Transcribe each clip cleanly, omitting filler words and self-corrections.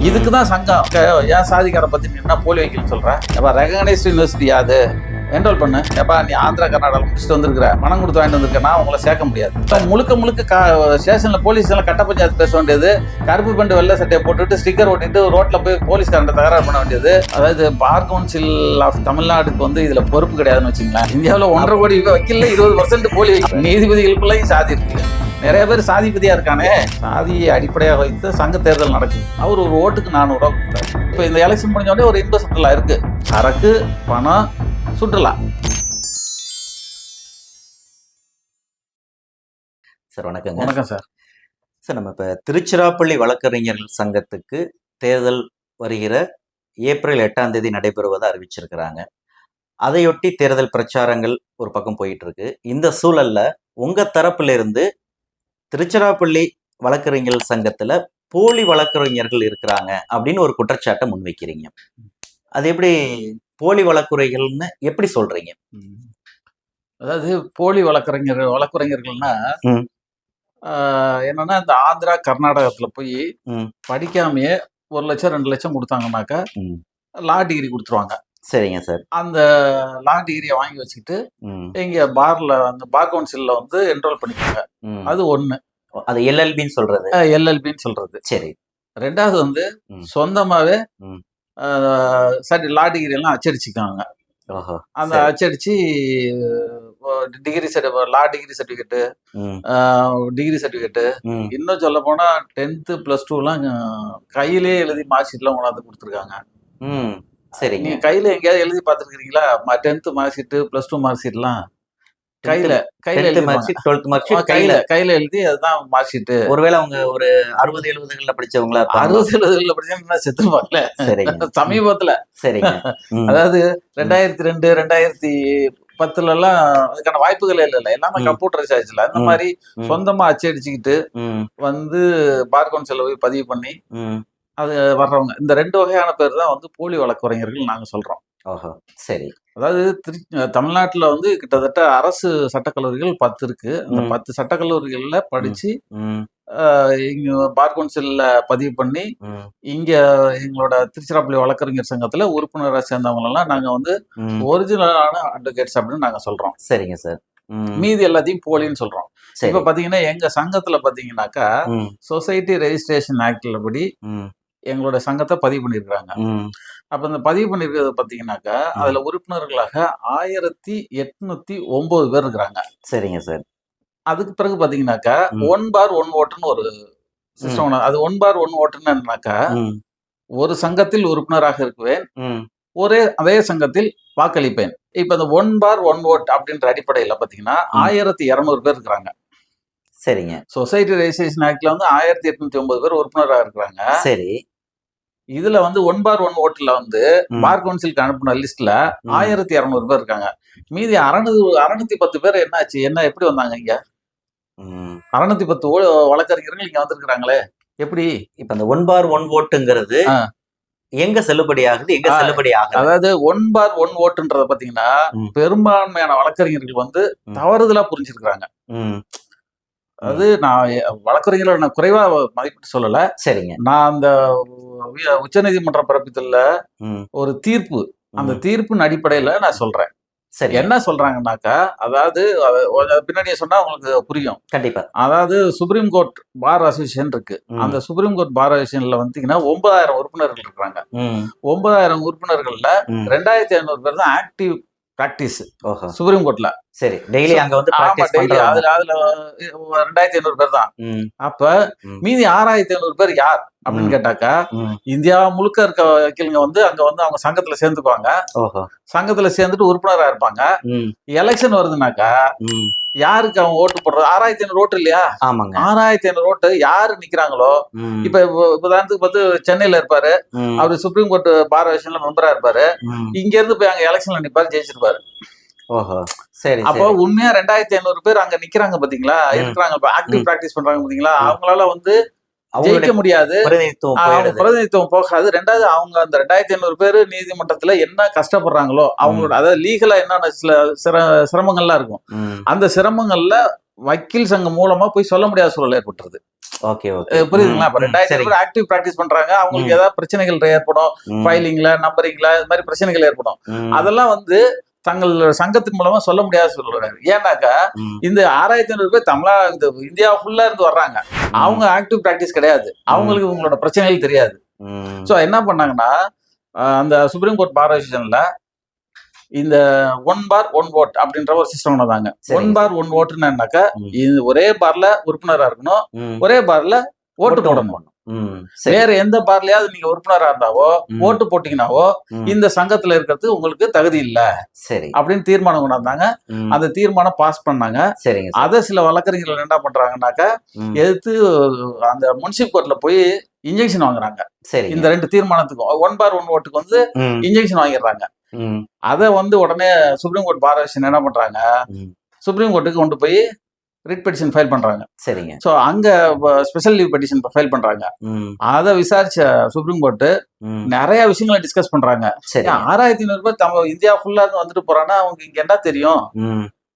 இதுக்கு தான் சங்கம் ஏன் சாதிக்காரை பற்றி நீ என்ன போலி வைக்கலன்னு சொல்கிறேன். எப்போ ரெகனைஸ்ட் யூனிவர்சிட்டி அது என்ரோல் பண்ணு. எப்பா நீ ஆந்திரா கர்நாடகா முடிச்சுட்டு வந்திருக்கிற, பணம் கொடுத்து வாங்கிட்டு வந்திருக்கேன்னா உங்களை சேர்க்க முடியாது. இப்போ முழுக்க ஸ்டேஷனில் போலீஸ்லாம் கட்ட பஞ்சாயத்து பேச வேண்டியது, கருப்பு பண்டு வெள்ளை சட்டையை போட்டுட்டு ஸ்டிக்கர் ஓட்டிட்டு ரோட்டில் போய் போலீஸ்காரன் தகராறு பண்ண வேண்டியது. அதாவது பார் கவுன்சில் ஆஃப் தமிழ்நாடுக்கு வந்து இதில் பொறுப்பு கிடையாதுன்னு வச்சுங்களேன். இந்தியாவில் 1.5 கோடி வக்கீல்ல 20% போலி நீதிபதிகளுக்குள்ளேயும் சாதி இருக்கு. நிறைய பேர் சாதிபதியா இருக்கானே. சாதியை அடிப்படையாக வைத்து சங்க தேர்தல் நடக்குது. அவர் ஒரு ஓட்டுக்கு 400 ரூபா கொடுத்தாரு. இப்போ இந்த எலெக்ஷன் முடிஞ்ச உடனே ஒரு இன்ப சுற்றுலா இருக்கு. சரக்கு, பணம், சுற்றுலா. சார் வணக்கங்க. வணக்கம் சார். சார் நம்ம இப்போ திருச்சிராப்பள்ளி வழக்கறிஞர்கள் சங்கத்துக்கு தேர்தல் வருகிற ஏப்ரல் 8ஆம் தேதி நடைபெறுவதை அறிவிச்சிருக்கிறாங்க. அதையொட்டி தேர்தல் பிரச்சாரங்கள் ஒரு பக்கம் போயிட்டு இருக்கு. இந்த சூழல்ல உங்க தரப்புல இருந்து திருச்சிராப்பள்ளி வழக்கறிஞர்கள் சங்கத்துல போலி வழக்கறிஞர்கள் இருக்கிறாங்க அப்படின்னு ஒரு குற்றச்சாட்டை முன்வைக்கிறீங்க. அது எப்படி போலி வழக்குரைகள்னு எப்படி சொல்றீங்க? அதாவது போலி வழக்குரைஞர்கள்னா என்னன்னா, இந்த ஆந்திரா கர்நாடகத்துல போய் படிக்காமையே 1 லட்சம் 2 லட்சம் கொடுத்தாங்கன்னாக்கா லா டிகிரி கொடுத்துருவாங்க. சரிங்க சார். அந்த லா டிகிரியை வாங்கி வச்சுக்கிட்டு இங்க பார்ல அந்த பார் கவுன்சில்ல வந்து என்ரோல் பண்ணிக்கோங்க. அது ஒண்ணு. அது எல்எல்பின்னு சொல்றது. எல்எல்பின்னு சொல்றது. சரி. ரெண்டாவது வந்து சொந்தமாவே லா டிகிரி எல்லாம் அச்சடிச்சுக்காங்க. அந்த அச்சடிச்சு டிகிரி லா டிகிரி சர்டிபிகேட்டு, டிகிரி சர்டிபிகேட்டு, இன்னும் சொல்ல போனா 10th +2 எல்லாம் கையிலே எழுதி மார்க் ஷீட்லாம் கொண்டாந்து கொடுத்துருக்காங்க. சரி. நீங்க கையில எங்கேயாவது எழுதி பார்த்துருக்கீங்களா? 10th மார்க் ஷீட், +2 மார்க் ஷீட்லாம் கையில எழுதி அதுதான் மார்க் ஷீட். ஒருவேளை அவங்க ஒரு 60-70களில் படிச்சவங்களா? 60-70களில் படிச்சா செத்துருப்பாங்கல்ல. சமீபத்துல. சரிங்க. அதாவது 2002 2010 எல்லாம் அதுக்கான வாய்ப்புகள் இல்ல. எல்லாமே கம்ப்யூட்டரைஸ் ஆயிடுச்சுல. அந்த மாதிரி சொந்தமா அச்சடிச்சுக்கிட்டு வந்து பார் கவுன்சில்ல போய் பதிவு பண்ணி அது வர்றவங்க. இந்த 2 வகையான பேர் தான் வந்து போலி வழக்குரைஞர்கள் நாங்க சொல்றோம். சரி. அதாவது தமிழ்நாட்டுல வந்து கிட்டத்தட்ட அரசு சட்டக்கல்லூரிகள் 10 இருக்கு. அந்த 10 சட்டக்கல்லூரிகள்ல படிச்சு இங்க பார் கவுன்சில்ல பதிவு பண்ணி இங்க எங்களோட திருச்சிராப்பள்ளி வழக்கறிஞர் சங்கத்துல உறுப்பினராக சேர்ந்தவங்க எல்லாம் நாங்க வந்து ஒரிஜினலான அட்வொகேட்ஸ் அப்படின்னு நாங்க சொல்றோம். சரிங்க சார். மீதி எல்லாத்தையும் போலின்னு சொல்றோம். இப்ப பாத்தீங்கன்னா எங்க சங்கத்துல பாத்தீங்கன்னாக்கா சொசைட்டி ரெஜிஸ்ட்ரேஷன் ஆக்ட்ல படி எங்களோட சங்கத்தை பதிவு பண்ணிருக்காங்க. அப்ப இந்த பதிவு பண்ணிருக்கிறது பாத்தீங்கன்னாக்கா அதுல உறுப்பினர்களாக 1809 பேர் இருக்கிறாங்க. சரிங்க சார். அதுக்கு பிறகு பாத்தீங்கன்னாக்கா 1/1 ஓட்டுன்னு ஒரு சிஸ்டம். அது 1/1 ஓட்டுன்னு என்னன்னாக்கா ஒரு சங்கத்தில் உறுப்பினராக இருக்குவேன், அதே சங்கத்தில் வாக்களிப்பேன். இப்ப இந்த 1/1 ஓட் அப்படின்ற அடிப்படையில பாத்தீங்கன்னா 1200 பேர் இருக்கிறாங்க. சரிங்க. சொசைட்டி ரெஜிஸ்ட்ரேஷன் ஆக்ட்ல வந்து 1809 பேர் உறுப்பினராக இருக்கிறாங்க. சரி. இதுல வந்து 1/1 ஓட்டுல வந்து பார் கவுன்சிலுக்கு அனுப்பின லிஸ்ட்ல 1200 பேர் இருக்காங்க. மீதி 610 பேர் என்ன எப்படி வந்தாங்க இங்க? 610 வழக்கறிஞர்கள் இங்க வந்திருக்கிறாங்களே எப்படி? இப்ப அந்த 1/1 ஓட்டுங்கிறது எங்க செல்லுபடி ஆகுது, எங்க செல்லுபடி ஆகுது? அதாவது 1/1 ஓட்டுன்றத பாத்தீங்கன்னா பெரும்பான்மையான வழக்கறிஞர்கள் வந்து தவறுதலா புரிஞ்சிருக்கிறாங்க. அது நான் வழக்கறிஞர்களை நான் குறைவா மதிப்பிட்டு சொல்லல. சரிங்க. நான் அந்த உச்சநீதிமன்ற பிறப்பித்துள்ள ஒரு தீர்ப்பு, அந்த தீர்ப்பின் அடிப்படையில நான் சொல்றேன். சரி. என்ன சொல்றாங்கன்னாக்கா, அதாவது பின்னாடியே சொன்னா உங்களுக்கு புரியும். கண்டிப்பா. அதாவது சுப்ரீம் கோர்ட் பார் அசோசியேஷன் இருக்கு. அந்த சுப்ரீம் கோர்ட் பார் அசோசியேஷன்ல வந்துட்டீங்கன்னா 9000 உறுப்பினர்கள் இருக்காங்க. 9000 உறுப்பினர்கள்ல 2500 பேர் தான் ஆக்டிவ் பிராக்டிஸ் சுப்ரீம் கோர்ட்ல. சரி. டெய்லி அங்க வந்து அதுல 2500 பேர் தான். அப்ப மீதி 6500 பேர் யார் அப்படின்னு கேட்டாக்கா இந்தியா முழுக்க இருக்க வக்கீலுங்க வந்து அங்க வந்து அவங்க சங்கத்துல சேர்ந்துக்குவாங்க. சங்கத்துல சேர்ந்துட்டு உறுப்பினரா இருப்பாங்க. எலெக்ஷன் வருதுனாக்கா யாருக்கு அவங்க ஓட்டு போடுறது? 6500 ஓட்டு இல்லையா? 6500 ஓட்டு யாரு நிக்கிறாங்களோ, இப்ப உதாரணத்துக்கு பார்த்து சென்னையில இருப்பாரு, அவரு சுப்ரீம் கோர்ட் பார் அசோசியேஷன்ல மெம்பரா இருப்பாரு, இங்க இருந்து போய் அங்க எலெக்ஷன்ல நிப்பாரு, ஜெயிச்சிருப்பாரு. சரி. அப்போ உண்மையா 2500 பேர் அங்க நிக்கிறாங்க பாத்தீங்களா, இருக்கிறாங்க, ஆக்டிவ் பிராக்டிஸ் பண்றாங்க பாத்தீங்களா, அவங்களால வந்து ஜெயிக்க முடியாது, பிரதிநிதித்துவம் போகாது. ரெண்டாவது அவங்க அந்த 2500 பேரு நீதிமன்றத்துல என்ன கஷ்டப்படுறாங்களோ அவங்களோட, அதாவது லீகலா என்னென்ன சில சிரமங்கள்லாம் இருக்கும், அந்த சிரமங்கள்ல வக்கீல் சங்கம் மூலமா போய் சொல்ல முடியாத சூழல் ஏற்பட்டுருது. Okay okay. புரியுதுங்களா? இப்ப 2000 சரிங்க. பேர் ஆக்டிவ் பிராக்டிஸ் பண்றாங்க. அவங்களுக்கு ஏதாவது பிரச்சனைகள் ஏற்படும். ஃபைலிங்ல, நம்பரிங்ல இது மாதிரி பிரச்சனைகள் ஏற்படும். அதெல்லாம் வந்து தங்கள் சங்கத்தின் மூலமா சொல்ல முடியாத சொல்றாங்க. ஏன்னாக்கா இந்த 6500 பேர் இந்தியா ஃபுல்லா இருந்து வர்றாங்க. அவங்க ஆக்டிவ் பிராக்டிஸ் கிடையாது. அவங்களுக்கு உங்களோட பிரச்சனைகள் தெரியாது. சோ என்ன பண்ணாங்கன்னா அந்த சுப்ரீம் கோர்ட் பார் அசோசியேஷன்ல இந்த 1 பார் 1 ஓட் அப்படின்ற ஒரு சிஸ்டம் கொண்டாங்க. 1 பார் 1 ஓட்டுனாக்கா இது ஒரே பார்ல உறுப்பினரா இருக்கணும், ஒரே பார்ல ஓட்டு போடணும். வேற எந்த பார்லயாவது நீங்க உறுப்பினரா இருந்தாவோ ஓட்டு போட்டீங்கன்னாவோ இந்த சங்கத்துல இருக்கிறது உங்களுக்கு தகுதி இல்ல அப்படின்னு தீர்மானம் கொண்டாந்தாங்க. அந்த தீர்மானம் பாஸ் பண்ணாங்க. அத சில வழக்கறிஞர்கள் என்ன பண்றாங்கன்னாக்கா எதிர்த்து அந்த முனிசிபல் கோர்ட்ல போய் இன்ஜெக்ஷன் வாங்குறாங்க. இந்த 2 தீர்மானத்துக்கும் 1 பார் 1 ஓட்டுக்கு வந்து இன்ஜெக்ஷன் வாங்கிடுறாங்க. அத வந்து உடனே சுப்ரீம் கோர்ட் பார் அசோசியேஷன் என்ன பண்றாங்க, சுப்ரீம் கோர்ட்டுக்கு கொண்டு போய் ரிட் பெட்டிஷன் ஃபைல் பண்றாங்க. சரிங்க. சோ அங்க ஸ்பெஷல் லீவ் பெட்டிஷன் ஃபைல் பண்றாங்க. அத விசாரிச்ச சுப்ரீம் கோர்ட் நிறைய விஷயங்களை டிஸ்கஸ் பண்றாங்க. 6500 பேர் இந்தியா ஃபுல்லா இருந்து வந்துட்டு போறான்னா அவங்க இங்க என்ன தெரியும்,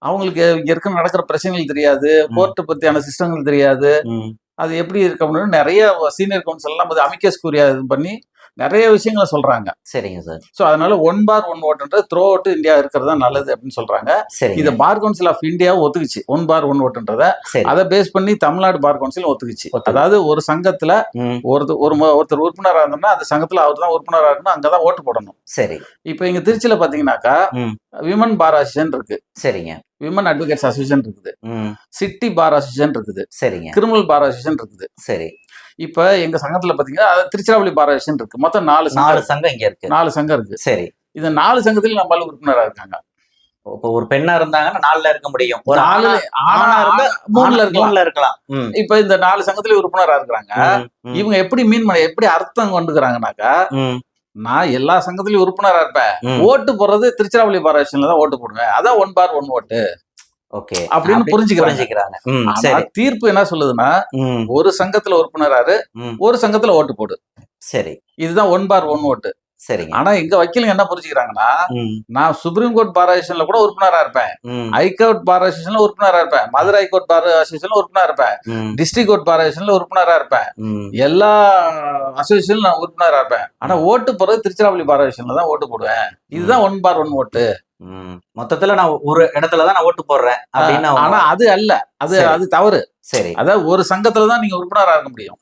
அவங்களுக்கு இங்க இருக்க நடக்கிற பிரச்சனைகள் தெரியாது, கோர்ட் பத்தியான சிஸ்டங்கள் தெரியாது, அது எப்படி இருக்க முடியும். நிறைய சீனியர் கவுன்சில் எல்லாம் அமிக்கஸ் கூரியா இது பண்ணி நிறைய விஷயங்களை சொல்றாங்க. சரிங்க சார். சோ அதனால 1 பார் 1 ஓட்டுன்றது த்ரூ அவுட் இந்தியா இருக்கிறதா நல்லது அப்படின்னு சொல்றாங்க. இத பார் கவுன்சில் ஆஃப் இந்தியா ஒத்துக்குச்சு 1 பார் 1 ஓட்டுன்றத. அதை பேஸ் பண்ணி தமிழ்நாடு பார் கவுன்சில் ஒத்துக்குச்சு. அதாவது ஒரு சங்கத்துல ஒருத்தர் உறுப்பினரா இருந்தோம்னா அந்த சங்கத்துல அவர் தான் உறுப்பினரா இருக்கணும், அங்கதான் ஓட்டு போடணும். சரி. இப்ப இங்க திருச்சியில பாத்தீங்கன்னாக்கா விமன் பார் அசோசியேஷன் இருக்கு. சரிங்க. விமன் அட்வொகேட்ஸ் அசோசியேஷன் இருக்குது. சிட்டி பார் அசோசியேஷன் இருக்குது. சரிங்க. கிரிமினல் பார் அசோசியேஷன் இருக்குது. சரி. இப்ப எங்க சங்கத்துல பாத்தீங்கன்னா திருச்சிராப்பள்ளி பார் அசோசியேஷன் இருக்கு. மொத்தம் 4 சங்கம் இங்க இருக்கு. 4 சங்கம் இருக்கு. சரி. இந்த 4 சங்கத்துல நம்மள உறுப்பினரா இருக்காங்க. இப்போ ஒரு பெண்ணா இருந்தாங்கன்னா 4ல இருக்க முடியும். ஒரு ஆணா இருந்தா 3ல இருக்கலாம். இப்ப இந்த 4 சங்கத்துல உறுப்பினரா இருக்கிறாங்க. இவங்க எப்படி எப்படி அர்த்தம் கொண்டுக்கிறாங்கன்னாக்கா, நான் எல்லா சங்கத்திலயும் உறுப்பினரா இருப்பேன், ஓட்டு போடுறது திருச்சிராப்பள்ளி பார் அசோசியேஷன்ல தான் ஓட்டு போடுவேன், அதான் 1 பார் 1 ஓட்டு அப்படின்னு புரிஞ்சுக்கிறாங்க. தீர்ப்பு என்ன சொல்லுதுன்னா, ஒரு சங்கத்துல உறுப்பினராரு, ஒரு சங்கத்துல ஓட்டு போடு. சரி. இதுதான் 1 பார் 1 ஓட்டு. சரி. ஆனா எங்க வக்கீலுங்க என்ன புரிஞ்சுக்கிறாங்கன்னா, நான் சுப்ரீம் கோர்ட் பார் அசோசியேஷன்ல கூட உறுப்பினரா இருப்பேன், ஹைகோர்ட் பார் அசோசியேஷன்ல உறுப்பினரா இருப்பேன், மதுரை ஹைகோர்ட் பார் அசோசியேஷன்ல உறுப்பினரா இருப்பேன், டிஸ்ட்ரிக்ட் கோர்ட் பார் அசோசியேஷன்ல உறுப்பினரா இருப்பேன், எல்லா அசோசியேஷன்ல நான் உறுப்பினரா இருப்பேன். ஆனா ஓட்டு போறது திருச்சிராப்பள்ளி பார் அசோசியேஷன்ல தான் ஓட்டு போடுவேன். இதுதான் 1 பார் 1 ஓட்டு. மொத்தத்துல நான் ஒரு இடத்துலதான் நான் ஓட்டு போடுறேன் அப்படின்னா, ஆனா அது அல்ல, அது தவறு. சரி. அதாவது ஒரு சங்கத்துலதான் நீங்க உறுப்பினரா இருக்க முடியும்.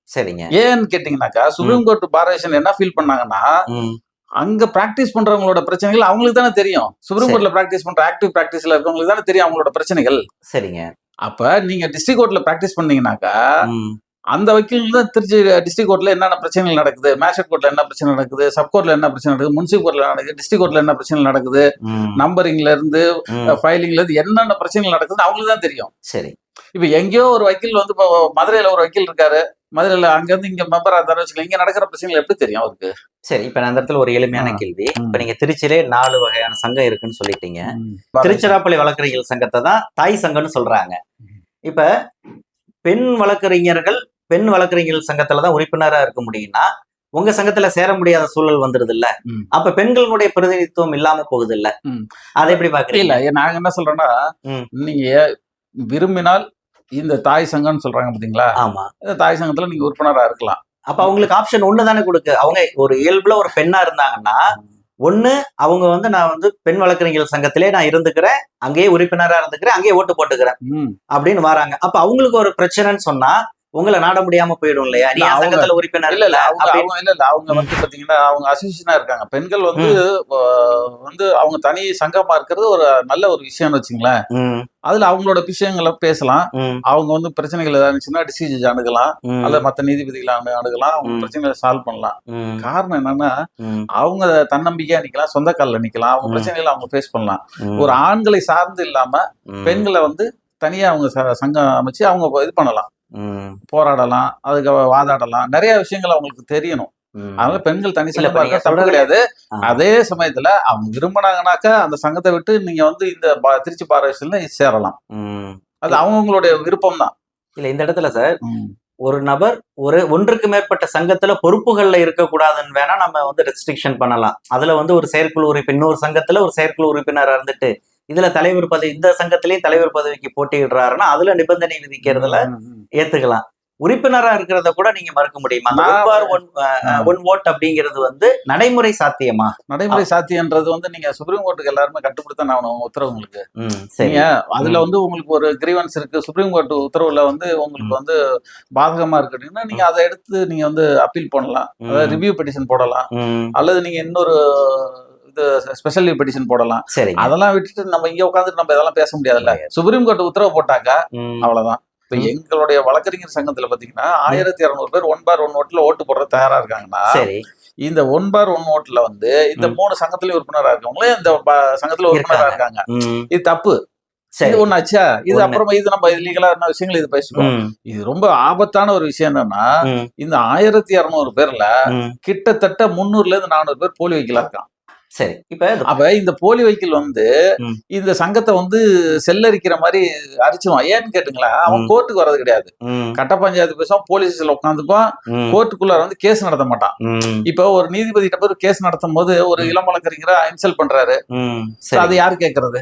சரிங்க. ஏன்னு கேட்டீங்கன்னாக்கா சுப்ரீம் கோர்ட் பார் அசோசியேஷன் என்ன ஃபீல் பண்ணாங்கன்னா, அங்க பிராக்டிஸ் பண்றவங்களோட பிரச்சனைகள் அவங்களுக்கு தானே தெரியும். சுப்ரீம் கோர்ட்ல பிராக்டிஸ் பண்ற ஆக்டிவ் பிராக்டிஸ்ல இருக்கவங்களுக்கு தானே தெரியும் அவங்களோட பிரச்சனைகள். சரிங்க. அப்ப நீங்க டிஸ்ட்ரிக்ட் கோர்ட்ல பிராக்டிஸ் பண்ணீங்கன்னாக்கா அந்த வக்கீல் தான் திருச்சி டிஸ்ட்ரிக்ட் கோர்ட்ல என்னென்ன பிரச்சனைகள் நடக்குது, மேஜிஸ்ட்ரேட் கோர்ட்ல என்ன பிரச்சனை நடக்குது, சப் கோர்ட்ல என்ன பிரச்சனை நடக்குது, முனிசிபல் கோர்ட்ல நடக்குது, டிஸ்ட்ரிக்ட் கோர்ட்ல என்ன பிரச்சனை நடக்குது, நம்பரிங்ல இருந்து ஃபைலிங்ல இருந்து என்னென்ன பிரச்சனைகள் நடக்குதுன்னு அவங்களுக்கு தான் தெரியும். சரி. இப்ப எங்கேயோ ஒரு வக்கீல் வந்து இப்போ மதுரையில ஒரு வக்கீல் இருக்காரு, மதுரையில அங்க இருந்து இங்க மெம்பரா இருந்தாரு வச்சுக்கலாம், இங்க நடக்கிற பிரச்சனைகள் எப்படி தெரியும் அவருக்கு? சரி. இப்ப நான் அந்த இடத்துல ஒரு எளிமையான கேள்வி. இப்ப நீங்க திருச்சியிலே 4 வகையான சங்கம் இருக்குன்னு சொல்லிட்டீங்க. திருச்சிராப்பள்ளி வழக்கறிஞர்கள் சங்கத்தை தான் தாய் சங்கம்னு சொல்றாங்க. இப்ப பெண் வழக்கறிஞர்கள் சங்கத்துலதான் உறுப்பினரா இருக்க முடியும்னா உங்க சங்கத்துல சேர முடியாத சூழல் வந்துருது இல்ல? அப்ப பெண்களுடைய பிரதிநிதித்துவம் இல்லாம போகுது இல்ல? அதை எப்படி பாக்குறீங்க? இல்ல, நாங்க என்ன சொல்றோம்னா, நீங்க விரும்பினால் இந்த தாய் சங்கம்னு சொல்றாங்க பாத்தீங்களா? ஆமா. இந்த தாய் சங்கத்துல நீங்க உறுப்பினரா இருக்கலாம். அப்ப அவங்களுக்கு ஆப்ஷன் ஒண்ணுதானே கொடுக்கு. அவங்க ஒரு இயல்புல ஒரு பெண்ணா இருந்தாங்கன்னா, ஒண்ணு அவங்க வந்து நான் வந்து பெண் வழக்கறிஞர்கள் சங்கத்திலே நான் இருந்துக்கிறேன், அங்கேயே உறுப்பினரா இருந்துக்கிறேன், அங்கேயே ஓட்டு போட்டுக்கிறேன் அப்படின்னு வராங்க. அப்ப அவங்களுக்கு ஒரு பிரச்சனைன்னு சொன்னா உங்களை நாட முடியாம போயிடும் இல்லையா? நீ சங்கத்துல உறுப்பினர் இல்ல. அவங்க வந்து பாத்தீங்கன்னா அவங்க அசோசியேஷனா இருக்காங்க. பெண்கள் வந்து அவங்க தனி சங்கமா இருக்கிறது ஒரு நல்ல ஒரு விஷயம்னு வச்சுங்களேன். அதுல அவங்களோட விஷயங்களை பேசலாம். அவங்க வந்து பிரச்சனைகள் ஏதாவது இருந்துச்சுன்னா டிசிஜன் அணுகலாம், அல்ல மத்த நீதிபதிகளை அணுகலாம், அவங்க பிரச்சனைகளை சால்வ் பண்ணலாம். காரணம் என்னன்னா, அவங்க தன்னம்பிக்கையா நிக்கலாம், சொந்த காலில் நிக்கலாம், அவங்க பிரச்சனைகளை அவங்க ஃபேஸ் பண்ணலாம். ஒரு ஆண்களை சார்ந்து இல்லாம பெண்களை வந்து தனியா அவங்க சங்கம் அமைச்சு அவங்க இது பண்ணலாம், போராடலாம், அதுக்கு வாதாடலாம், நிறைய விஷயங்கள் அவங்களுக்கு தெரியணும். அதனால பெண்கள் தனி சங்கமா இருக்க தப்பு கிடையாது. அதே சமயத்துல அவங்க விரும்பினாங்கனாக்கா அந்த சங்கத்தை விட்டு நீங்க வந்து இந்த திருச்சி பார் அசோசியேஷன்ல சேரலாம். அது அவங்களுடைய விருப்பம் தான். இல்ல இந்த இடத்துல சார் ஒரு நபர் ஒன்றுக்கு மேற்பட்ட சங்கத்துல பொறுப்புகள்ல இருக்கக்கூடாதுன்னு வேணா நம்ம வந்து ரெஸ்ட்ரிக்ஷன் பண்ணலாம். அதுல வந்து ஒரு செயற்குழு உறுப்பினர், இன்னொரு சங்கத்துல ஒரு செயற்குழு உறுப்பினரா இருந்துட்டு இதுல தலைவர் பதவி, இந்த சங்கத்திலயும் தலைவர் பதவிக்கு போட்டியிடுறாருன்னா அதுல நிபந்தனை விதிக்கிறதுல ஏத்துக்கலாம். உறுப்பினரா இருக்கிறத கூட நீங்க மறுக்க முடியுமா? ஒன் ஓட் அப்படிங்கிறது வந்து நடைமுறை சாத்தியமா? நடைமுறை சாத்தியன்றது வந்து நீங்க சுப்ரீம் கோர்ட்டுக்கு எல்லாருமே கட்டுப்படுத்த நான் உத்தரவு உங்களுக்கு. சரி. நீங்க அதுல வந்து உங்களுக்கு ஒரு கிரீவன்ஸ் இருக்கு, சுப்ரீம் கோர்ட் உத்தரவுல வந்து உங்களுக்கு வந்து பாதகமா இருக்குன்னா நீங்க அதை எடுத்து நீங்க வந்து அப்பீல் பண்ணலாம், அதாவது ரிவ்யூ பெட்டிஷன் போடலாம், அல்லது நீங்க இன்னொரு இது ஸ்பெஷல் பெட்டிஷன் போடலாம். சரி. அதெல்லாம் விட்டுட்டு நம்ம இங்க உட்காந்துட்டு நம்ம இதெல்லாம் பேச முடியாதுல்ல. சுப்ரீம் கோர்ட் உத்தரவு போட்டாக்கா அவ்வளவுதான். இப்ப எங்களுடைய வழக்கறிஞர் சங்கத்துல பாத்தீங்கன்னா 1200 பேர் 1/1 ஓட்டுல ஓட்டு போடுற தயாரா இருக்காங்கன்னா, இந்த 1/1 ஓட்டுல வந்து இந்த 3 சங்கத்திலயும் உறுப்பினரா இருக்கவங்களே இந்த சங்கத்துல உறுப்பினரா இருக்காங்க. இது தப்பு. இது ஒண்ணாச்சா? இது அப்புறமா இது நம்ம லீகலா என்ன விஷயங்கள் இது பேசுவோம். இது ரொம்ப ஆபத்தான ஒரு விஷயம் என்னன்னா, இந்த 1200 பேர்ல கிட்டத்தட்ட 300ல இருந்து 400 பேர் போலி வைக்கலா இருக்கான். சரி. அப்ப இந்த போலி வைக்கல் வந்து இந்த சங்கத்தை வந்து செல்லரிக்கிற மாதிரி அரிச்சுவான். ஏன்னு கேட்டுங்களா, அவன் கோர்ட்டுக்கு வர்றது கிடையாது. கட்ட பஞ்சாயத்து பேசுவான், போலீஸ்ல உட்காந்துக்குவான், கோர்ட்டுக்குள்ள வந்து கேஸ் நடத்த மாட்டான். இப்ப ஒரு நீதிபதி கிட்ட போய் கேஸ் நடத்தும் போது ஒரு இளம் வழக்கறிஞரை இன்சல்ட் பண்றாரு, அது யாரு கேட்கறது?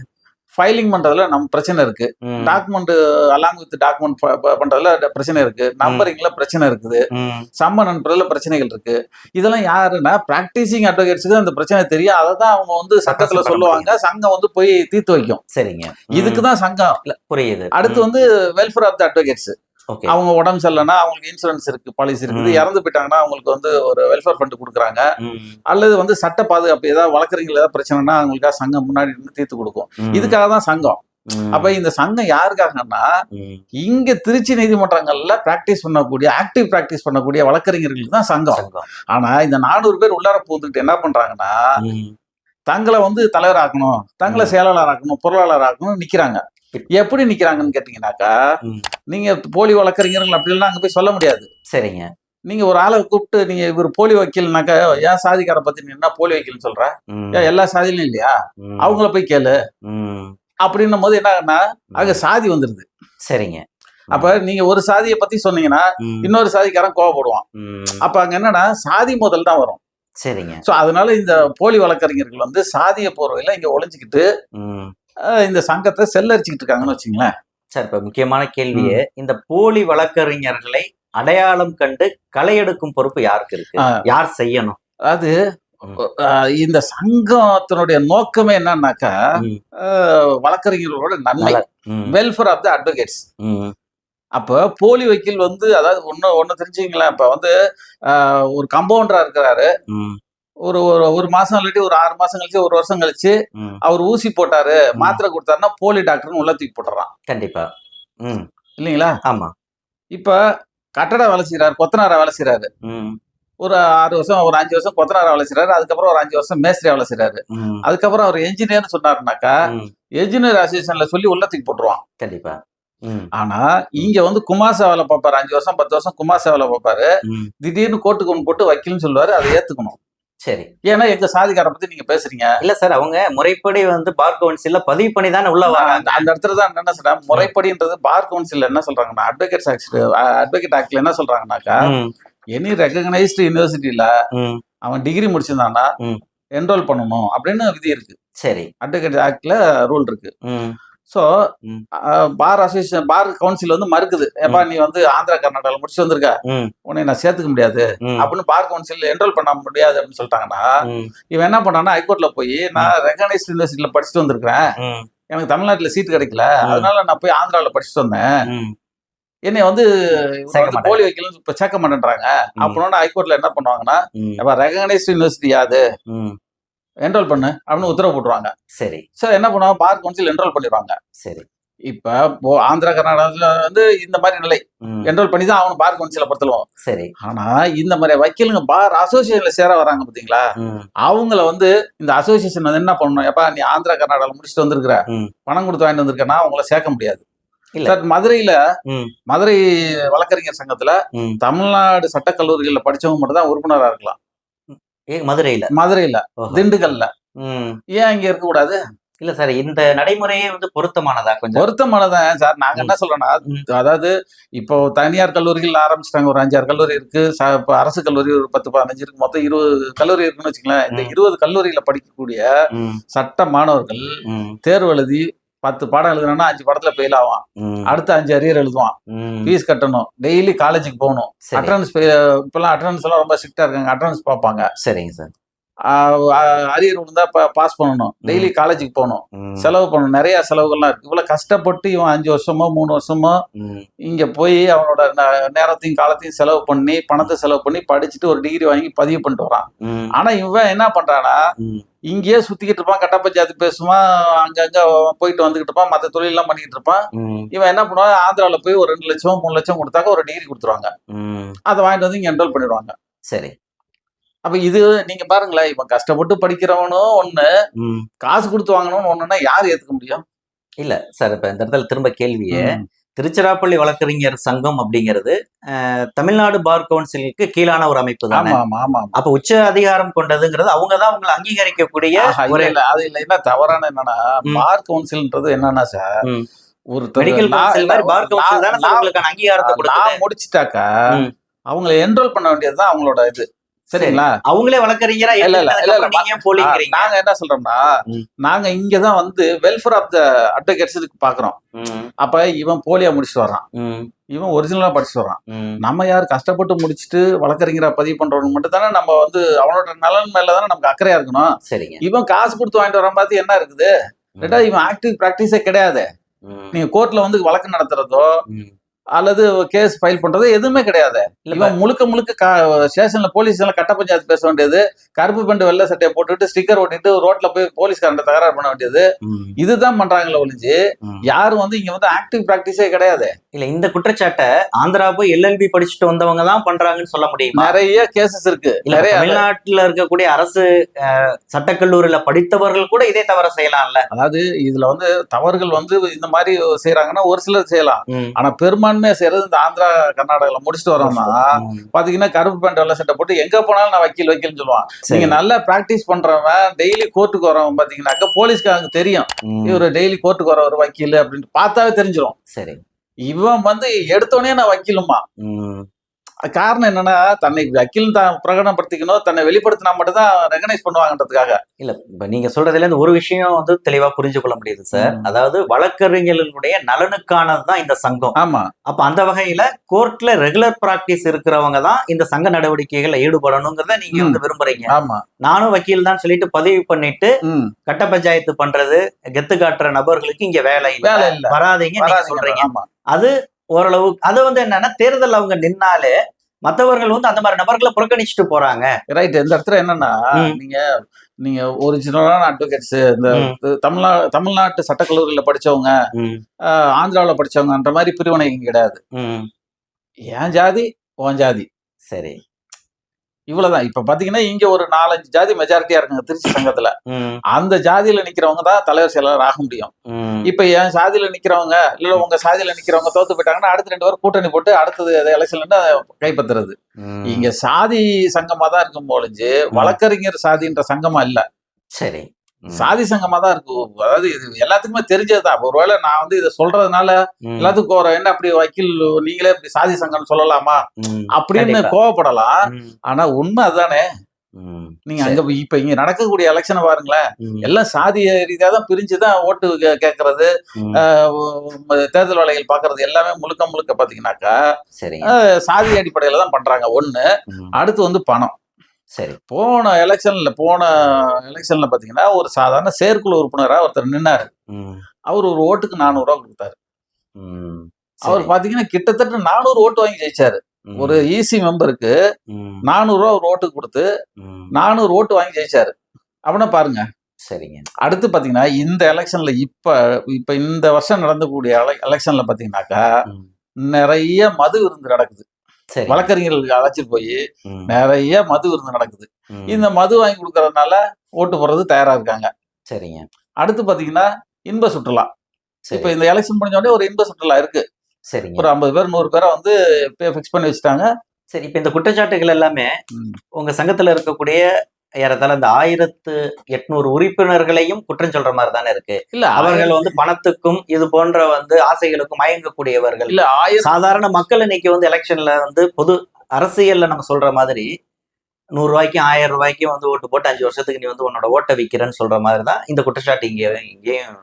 ஃபைலிங் பண்றதுல நம்ம பிரச்சனை இருக்கு, டாக்குமெண்ட் அலாங் வித் டாக்குமெண்ட் பண்றதுல பிரச்சனை இருக்கு, நம்பரிங்ல பிரச்சனை இருக்குது, சம்மன் அனுப்புறதுல பிரச்சனைகள் இருக்கு. இதெல்லாம் யாருன்னா பிராக்டிசிங் அட்வொகேட்ஸுக்கு அந்த பிரச்சனை தெரியும். அதை தான் அவங்க வந்து சட்டத்துல சொல்லுவாங்க, சங்கம் வந்து போய் தீர்த்து வைக்கும். சரிங்க. இதுக்குதான் சங்கம். புரியுது. அடுத்து வந்து வெல்ஃபேர் ஆஃப் த அட்வொகேட்ஸ். அவங்க உடம்பு சரியில்லைன்னா அவங்களுக்கு இன்சூரன்ஸ் இருக்கு, பாலிசி இருக்குது, இறந்து போயிட்டாங்கன்னா அவங்களுக்கு வந்து ஒரு வெல்ஃபேர் ஃபண்ட் கொடுக்குறாங்க, அல்லது வந்து சட்ட பாதுகாப்பு ஏதாவது வழக்கறிஞர்கள் ஏதாவது பிரச்சனைனா அவங்களுக்காக சங்கம் முன்னாடி இருந்து தீர்த்து கொடுக்கும். இதுக்காக தான் சங்கம். அப்ப இந்த சங்கம் யாருக்காகன்னா, இங்க திருச்சி நீதிமன்றங்கள்ல பிராக்டிஸ் பண்ணக்கூடிய, ஆக்டிவ் பிராக்டிஸ் பண்ணக்கூடிய வழக்கறிஞர்களுக்கு தான் சங்கம். ஆனா இந்த 400 பேர் உள்ளார போந்துட்டு என்ன பண்றாங்கன்னா, தங்களை வந்து தலைவர் ஆக்கணும், தங்களை செயலாளர் ஆக்கணும், பொருளாளர் ஆக்கணும் நிக்கிறாங்க. எப்படி நிக்கிறாங்கன்னு கேட்டீங்கன்னாக்கா, நீங்க போலி வழக்கறிஞர்கள் அப்படிலாம் அங்க போய் சொல்ல முடியாது. சரிங்க. நீங்க ஒரு ஆளை கூப்பிட்டு நீங்க இவர் போலி வக்கீல்னாக்கா, ஏன் சாதிக்கார பத்தி நீ என்ன போலி வக்கீல்னு சொல்ற? ஏன் எல்லா சாதியிலும் இல்லையா? அவங்கள போய் கேளு அப்படின்னும் போது என்ன, அங்க சாதி வந்துருது. சரிங்க. அப்ப நீங்க ஒரு சாதியை பத்தி சொன்னீங்கன்னா இன்னொரு சாதிக்காரன் கோவப்படுவான். அப்ப அங்க என்னன்னா சாதி முதல் தான் வரும். சரிங்க. சோ அதனால இந்த போலி வழக்கறிஞர்கள் வந்து சாதிய போர்வையில இங்க ஒளிஞ்சுக்கிட்டு இந்த சங்கத்தை செல்லரிச்சுக்கிட்டு இருக்காங்கன்னு வச்சுங்களேன். சார், இப்ப முக்கியமான கேள்வியே, இந்த போலி வழக்கறிஞர்களை அடையாளம் கண்டு களை எடுக்கும் பொறுப்பு யாருக்கு இருக்கு? யார் செய்யணும்? அது இந்த சங்கத்தினுடைய நோக்கமே என்னன்னாக்கா, வழக்கறிஞர்களோட நன்மை, வெல்ஃபேர் ஆஃப் த அட்வொகேட்ஸ். அப்ப போலி வக்கீல் வந்து, அதாவது ஒண்ணு தெரிஞ்சுங்களேன், இப்ப வந்து ஒரு கம்பவுண்டரா இருக்கிறாரு, ஒரு மாசம் இல்லாட்டி ஒரு 6 மாசம் கழிச்சு, ஒரு வருஷம் கழிச்சு அவர் ஊசி போட்டாரு, மாத்திரை கொடுத்தாருன்னா போலி டாக்டர்னு உள்ள தூக்கி போட்டுறான். கண்டிப்பா. இல்லைங்களா? ஆமா. இப்ப கட்டட வேலை செய்யறாரு, கொத்தனாரா வேலை செய்யறாரு, ஒரு 6 வருஷம் ஒரு 5 வருஷம் கொத்தனாரா வேலை செய்யறாரு, அதுக்கப்புறம் ஒரு 5 வருஷம் மேஸ்திரியா வேலை செய்யறாரு, அதுக்கப்புறம் அவர் என்ஜினியர்னு சொன்னாருனாக்கா என்ஜினியர் அசோசியேஷன்ல சொல்லி உள்ள தூக்கி போட்டுருவான். கண்டிப்பா. ஆனா இங்க வந்து குமாசா வேலை பார்ப்பாரு, 5 வருஷம் 10 வருஷம் குமாசா வேலை பார்ப்பாரு, திடீர்னு கோர்ட்டுக்கு ஒன்று போட்டு வக்கீல்னு சொல்லுவாரு, அதை ஏத்துக்கணும். சரி. ஏன்னா எங்க சாதிக்கார பத்தி நீங்க பேசுறீங்க. இல்ல சார், அவங்க முறைப்படி வந்து பார் கவுன்சில்ல பதிவு பண்ணி தானே உள்ள வராங்க. அந்த இடத்துல தான் என்ன சொல்றாங்க, முறைப்படின்றது பார் கவுன்சில் என்ன சொல்றாங்கன்னா, அட்வொகேட் ஆக்ட்ல என்ன சொல்றாங்கன்னாக்கா, எனி ரெகக்னைஸ்டு யூனிவர்சிட்டியில அவன் டிகிரி முடிச்சிருந்தான்னா என்ரோல் பண்ணணும் அப்படின்னு விதி இருக்கு. சரி. அட்வொகேட் ஆக்ட்ல ரூல் இருக்கு. So bar association, bar council வந்து மறுக்குது, ஏப்பா நீ வந்து ஆந்திரா கர்நாடகால முடிச்சு வந்திருக்க, உன்னை நான் சேர்த்துக்க முடியாது அப்படின்னு பார் கவுன்சில் என்ரோல் பண்ண முடியாது அப்படின்னு சொல்லிட்டாங்கன்னா, இவன் என்ன பண்ணான்னா ஹைகோர்ட்ல போய், நான் ரெகனைஸ்ட் யூனிவர்சிட்டியில படிச்சுட்டு வந்திருக்கிறேன், எனக்கு தமிழ்நாட்டுல சீட் கிடைக்கல, அதனால நான் போய் ஆந்திராவில படிச்சுட்டு வந்தேன், என்னை வந்து போலி வைக்கலன்னு இப்ப சேர்க்க மாட்டேன்றாங்க அப்படின்னு ஹைகோர்ட்ல என்ன பண்ணுவாங்கன்னா, ரெகனைஸ்ட் யூனிவர்சிட்டி யாது, என்ரோல் பண்ணு அப்படின்னு உத்தரவு போட்டுருவாங்க. சரி. சோ என்ன பண்ணுவாங்க, பார் கவுன்சில் என்ரோல் பண்ணிடுவாங்க. சரி. இப்ப ஆந்திரா கர்நாடகால வந்து இந்த மாதிரி நிலை, என்ரோல் பண்ணி தான் அவனு பார் கவுன்சில பொறுத்தலும். சரி. ஆனா இந்த மாதிரி வக்கீலுங்க பார் அசோசியேஷன்ல சேர வராங்க பாத்தீங்களா, அவங்கள வந்து இந்த அசோசியேஷன் வந்து என்ன பண்ணணும், எப்பா நீ ஆந்திரா கர்நாடகால முடிச்சுட்டு வந்திருக்கிற, பணம் கொடுத்து வாங்கிட்டு வந்திருக்கேன்னா அவங்கள சேர்க்க முடியாது. மதுரை வழக்கறிஞர் சங்கத்துல தமிழ்நாடு சட்டக்கல்லூரிகள்ல படிச்சவங்க மட்டும் தான் உறுப்பினரா இருக்கலாம். மதுரையில, திண்டுக்கல்ல ஏன் இங்க இருக்க கூடாது? இல்ல சார், இந்த நடைமுறையே வந்து பொருத்தமானதா கொஞ்சம்? பொருத்தமானதான் சார். நாங்க என்ன சொல்றோம்னா, ம். அதாவது இப்போ தனியார் கல்லூரிகள் ஆரம்பிச்சிட்டாங்க. ஒரு 5, 6 கல்லூரி இருக்கு. இப்ப அரசு கல்லூரி ஒரு 10, 15 இருக்கு. மொத்தம் 20 கல்லூரி இருக்குன்னு வச்சுக்கங்களேன். இந்த ம். 20 கல்லூரியில படிக்கக்கூடிய ம். சட்ட மாணவர்கள் ம். தேர்வு எழுதி 10 பாடம் எழுதுனா 5 பாடத்துல ஃபெயில் ஆவான். ம். அடுத்த 5 அரியர் எழுதுவான். ம். ஃபீஸ் கட்டணும். டெய்லி காலேஜுக்கு போகணும். சரி. அட்டெண்டன்ஸ் இப்பெல்லாம் அட்டெண்டன்ஸ் எல்லாம் ரொம்ப ஸ்ட்ரிக்ட்டா இருக்காங்க. அட்டெண்டன்ஸ் பார்ப்பாங்க. சரிங்க சார். அரியர் விழுந்தா பாஸ் பண்ணணும். டெய்லி காலேஜுக்கு போகணும். ம். செலவு பண்ணணும். நிறைய செலவுகள்லாம் இருக்கு. இவ்வளவு கஷ்டப்பட்டு இவன் 5 வருஷமோ 3 வருஷமோ ம். இங்க போய் அவனோட நேரத்தையும் காலத்தையும் செலவு பண்ணி பணத்தை செலவு பண்ணி படிச்சுட்டு ஒரு டிகிரி வாங்கி பதிவு பண்ணிட்டு வரான். ம். ஆனா இவன் என்ன பண்றானா, ம். இங்கேயே சுத்திக்கிட்டு இருப்பான். கட்ட பஞ்சாயத்து பேசுவான். அங்கங்க போயிட்டு வந்துகிட்டு இருப்பான். மற்ற தொழிலெல்லாம் பண்ணிக்கிட்டு இருப்பான். ம். இவன் என்ன பண்ணுவான், ஆந்திராவில் போய் ஒரு 2 லட்சம் 3 லட்சம் கொடுத்தாக்க ஒரு டிகிரி கொடுத்துருவாங்க. ம். அதை வாங்கிட்டு வந்து இங்க என்ரோல் பண்ணிடுவாங்க. சரி. அப்ப இது நீங்க பாருங்களேன், இவன் கஷ்டப்பட்டு படிக்கிறவனும் ஒண்ணு, ம். காசு கொடுத்து வாங்கணும்னு ஒண்ணுன்னா யார் ஏத்துக்க முடியும்? இல்ல சார், இப்ப இந்த இடத்துல திரும்ப கேள்வியே, ம். திருச்சிராப்பள்ளி வழக்கறிஞர் சங்கம் அப்படிங்கிறது தமிழ்நாடு பார் கவுன்சிலுக்கு கீழான ஒரு அமைப்பு தானே? ஆமா ஆமா ஆமா ஆமா. அப்ப உச்ச அதிகாரம் கொண்டதுங்கிறது அவங்கதான் உங்களை அங்கீகரிக்கக்கூடிய ஆஹா, ஒரு இல்ல அது இல்ல என்ன தவறான என்னன்னா, ம். பார் கவுன்சில்ன்றது என்னன்னா சார், ம். ஒருத்தர் மெடிக்கல் கவுன்சில் மாதிரி பார் கவுன்சில் தானே சார் உங்களுக்கான அங்கீகாரத்தை கொடுக்குது? நான் முடிச்சிட்டாக்கா ம். அவங்களை என்ரோல் பண்ண வேண்டியதுதான் அவங்களோட இது. சரிங்களா? அவங்களே வழக்கறிஞரா இல்ல இல்ல இல்ல இல்ல நீங்க ஏன் போலிங்கிறீங்க? நாங்க என்ன சொல்றோம்னா, ம். நாங்க இங்கதான் வந்து வெல்ஃபேர் ஆஃப் த அட்வொகேட்ஸ் இதுக்கு பாக்குறோம். ம். அப்ப இவன் போலியா முடிச்சுட்டு வர்றான். ம். இவன் ஒரிஜினலா படிச்சுட்டு வர்றான். ம். நம்ம யார் கஷ்டப்பட்டு முடிச்சுட்டு வழக்கறிஞரா பதிவு பண்றவங்க மட்டும் தானே நம்ம வந்து அவனோட நலன் மேல தானே நமக்கு அக்கறையா இருக்கணும். சரிங்க. இவன் காசு கொடுத்து வாங்கிட்டு வரான் பார்த்து என்ன இருக்குது? ரெண்டாவது இவன் ஆக்டிவ் பிராக்டிஸே கிடையாது. ம். நீங்க கோர்ட்ல வந்து வழக்கு நடத்துறதோ ம். அல்லது கேஸ் ஃபைல் பண்றதோ எதுவுமே கிடையாது. இல்ல இவன் முழுக்க முழுக்க ஸ்டேஷன்ல போலீஸ் எல்லாம் கட்ட பஞ்சாயத்து பேச வேண்டியது, கருப்பு பேண்ட் வெள்ளை சட்டையை போட்டுட்டு ஸ்டிக்கர் ஒட்டிட்டு ரோட்ல போய் போலீஸ்காரன் தகராறு பண்ண வேண்டியது, ம். இதுதான் பண்றாங்களே ஒழிஞ்சு ம். யாரும் வந்து இங்க வந்து ஆக்டிவ் பிராக்டிஸே கிடையாது. இல்ல, இந்த குற்றச்சாட்டை ஆந்திரா போய் எல்எல்பி படிச்சுட்டு வந்தவங்க தான் பண்றாங்கன்னு சொல்ல முடியுமா? நிறைய கேசஸ் இருக்கு. இல்ல, நிறைய தமிழ்நாட்டுல இருக்கக்கூடிய அரசு சட்டக்கல்லூரியில படித்தவர்கள் கூட இதே தவற செய்யலாம்ல? அதாவது இதுல வந்து தவறுகள் வந்து இந்த மாதிரி செய்யறாங்கன்னா ஒரு சிலர் செய்யலாம். ம். ஆனா பெரும்பான்மையா செய்யறது இந்த ஆந்திரா கர்நாடகால முடிச்சுட்டு வரோம்னா ம். பாத்தீங்கன்னா கருப்பு பேண்ட் வெள்ளை சட்டை போட்டு எங்க போனாலும் நான் வக்கீல்னு சொல்லுவான். சரி. நீங்க நல்லா பிராக்டிஸ் பண்றவன் டெய்லி கோர்ட்டுக்கு வரவன் பாத்தீங்கன்னாக்கா போலீஸ்காரங்க தெரியும் ம். இவரு டெய்லி கோர்ட்டுக்கு வர ஒரு வக்கீல் அப்படின்னு பார்த்தாவே தெரிஞ்சிடும். சரி. இவன் வந்து எடுத்தோடனே நான் வக்கீலுமா. ம். காரணம் என்னன்னா தன்னை வக்கீல் தான் பிரகடனப்படுத்திக்கணும், தன்னை வெளிப்படுத்தினா மட்டும் தான் ரெகனைஸ் பண்ணுவாங்கன்றதுக்காக. இல்ல, இப்ப நீங்க சொல்றதுல இருந்து ஒரு விஷயம் வந்து தெளிவா புரிஞ்சு கொள்ள முடியுது சார். அதாவது வழக்கறிஞர்களுடைய நலனுக்கானதுதான் இந்த சங்கம். ஆமா. அப்ப அந்த வகையில கோர்ட்ல ரெகுலர் பிராக்டிஸ் இருக்கிறவங்க தான் இந்த சங்க நடவடிக்கைகள்ல ஈடுபடணுங்கிறத நீங்க வந்து விரும்புறீங்க. ஆமா. நானும் வக்கீல் தான் சொல்லிட்டு பதிவு பண்ணிட்டு கட்ட பஞ்சாயத்து பண்றது, கெத்து காட்டுற நபர்களுக்கு இங்க வேலை இல்ல, வராதீங்க நீங்க சொல்றீங்க. ஆமா. அது ஓரளவு அது வந்து என்னன்னா, தேர்தல் அவங்க நின்னாலே மத்தவர்கள் வந்து அந்த மாதிரி நபர்களை புறக்கணிச்சுட்டு போறாங்க. ரைட். இந்த இடத்துல என்னன்னா, நீங்க ஒரிஜினலான அட்வொகேட்ஸ் இந்த தமிழ்நாட்டு சட்டக்கல்லூரியில படிச்சவங்க, ஆந்திராவில படிச்சவங்கன்ற மாதிரி பிரிவினை இங்க கிடையாது. என் ஜாதி உன் ஜாதி. சரி. இவ்வளவுதான். இப்ப பாத்தீங்கன்னா இங்க ஒரு 4-5 ஜாதி மெஜாரிட்டியா இருக்குங்க திருச்சி சங்கத்துல. அந்த ஜாதியில நிக்கிறவங்க தான் தலைவர் செயலாளர் ஆக முடியும். இப்ப என் சாதியில நிக்கிறவங்க இல்ல உங்க சாதியில நிக்கிறவங்க தோத்து போயிட்டாங்கன்னா அடுத்த 2 பேரும் கூட்டணி போட்டு அடுத்தது எலெக்ஷன்ல கைப்பற்றுறது. இங்க சாதி சங்கமா தான் இருக்கும் போலிஞ்சு வழக்கறிஞர் சாதின்ற சங்கமா இல்ல. சரி. சாதி சங்கமா தான் இருக்கும். அதாவது இது எல்லாத்துக்குமே தெரிஞ்சதுதான். ஒருவேளை நான் வந்து இதை சொல்றதுனால எல்லாத்துக்கும் என்ன அப்படி வக்கீல் நீங்களே இப்படி சாதி சங்கம்னு சொல்லலாமா அப்படின்னு கோவப்படலாம். ஆனா உண்மை அதுதானே. நீங்க அங்க இப்ப இங்க நடக்கக்கூடிய எலெக்ஷனை பாருங்களேன், எல்லாம் சாதிய ரீதியா தான் பிரிஞ்சுதான் ஓட்டு கேட்கறது, தேர்தல் வேலைகள் பாக்குறது எல்லாமே முழுக்க முழுக்க பாத்தீங்கன்னாக்கா சாதி அடிப்படையில தான் பண்றாங்க. ஒண்ணு. அடுத்து வந்து பணம். சரி. போன எலெக்ஷன்ல பாத்தீங்கன்னா ஒரு சாதாரண செயற்குழு உறுப்பினரா ஒருத்தர் நின்னாரு. அவர் ஒரு ஓட்டுக்கு 400 ரூபாய் கொடுத்தாரு. அவர் பாத்தீங்கன்னா கிட்டத்தட்ட 400 ஓட்டு வாங்கி ஜெயிச்சாரு. ஒரு ஈசி மெம்பருக்கு 400 ரூபாய் ஒரு ஓட்டுக்கு கொடுத்து 400 ஓட்டு வாங்கி ஜெயிச்சாரு. அப்படின்னா பாருங்க. சரிங்க. அடுத்து பாத்தீங்கன்னா இந்த எலெக்ஷன்ல இப்ப இந்த வருஷம் நடந்தக்கூடிய எலெக்ஷன்ல பாத்தீங்கன்னாக்கா நிறைய மது விருந்து நடக்குது. வழக்கறிஞர்களுக்கு அழைச்சிட்டு போய் நிறைய மது விருந்து நடக்குது. இந்த மது வாங்கி கொடுக்கறதுனால ஓட்டு போடுறது தயாரா இருக்காங்க. சரிங்க. அடுத்து பாத்தீங்கன்னா இன்ப சுற்றுலா. இப்ப இந்த எலெக்ஷன் முடிஞ்ச உடனே ஒரு இன்ப சுற்றுலா இருக்கு. சரிங்க. ஒரு 50 பேர் 100 பேரை வந்து பிக்ஸ் பண்ணி வச்சுட்டாங்க. சரி. இப்ப இந்த குற்றச்சாட்டுகள் எல்லாமே உங்க சங்கத்துல இருக்கக்கூடிய ஏறத்தாழ இந்த 1800 உறுப்பினர்களையும் குற்றம் சொல்ற மாதிரி தானே இருக்கு. இல்ல அவர்கள் வந்து பணத்துக்கும் இது போன்ற வந்து ஆசைகளுக்கும் மயங்கக்கூடியவர்கள். இல்ல சாதாரண மக்கள் இன்னைக்கு வந்து எலெக்ஷன்ல வந்து பொது அரசியல்ல நம்ம சொல்ற மாதிரி 100 ரூபாய்க்கும் 1000 ரூபாய்க்கும் வந்து ஓட்டு போட்டு 5 வருஷத்துக்கு நீ வந்து உன்னோட ஓட்டை விற்கிறேன்னு சொல்ற மாதிரி தான் இந்த குற்றச்சாட்டு இங்கேயும்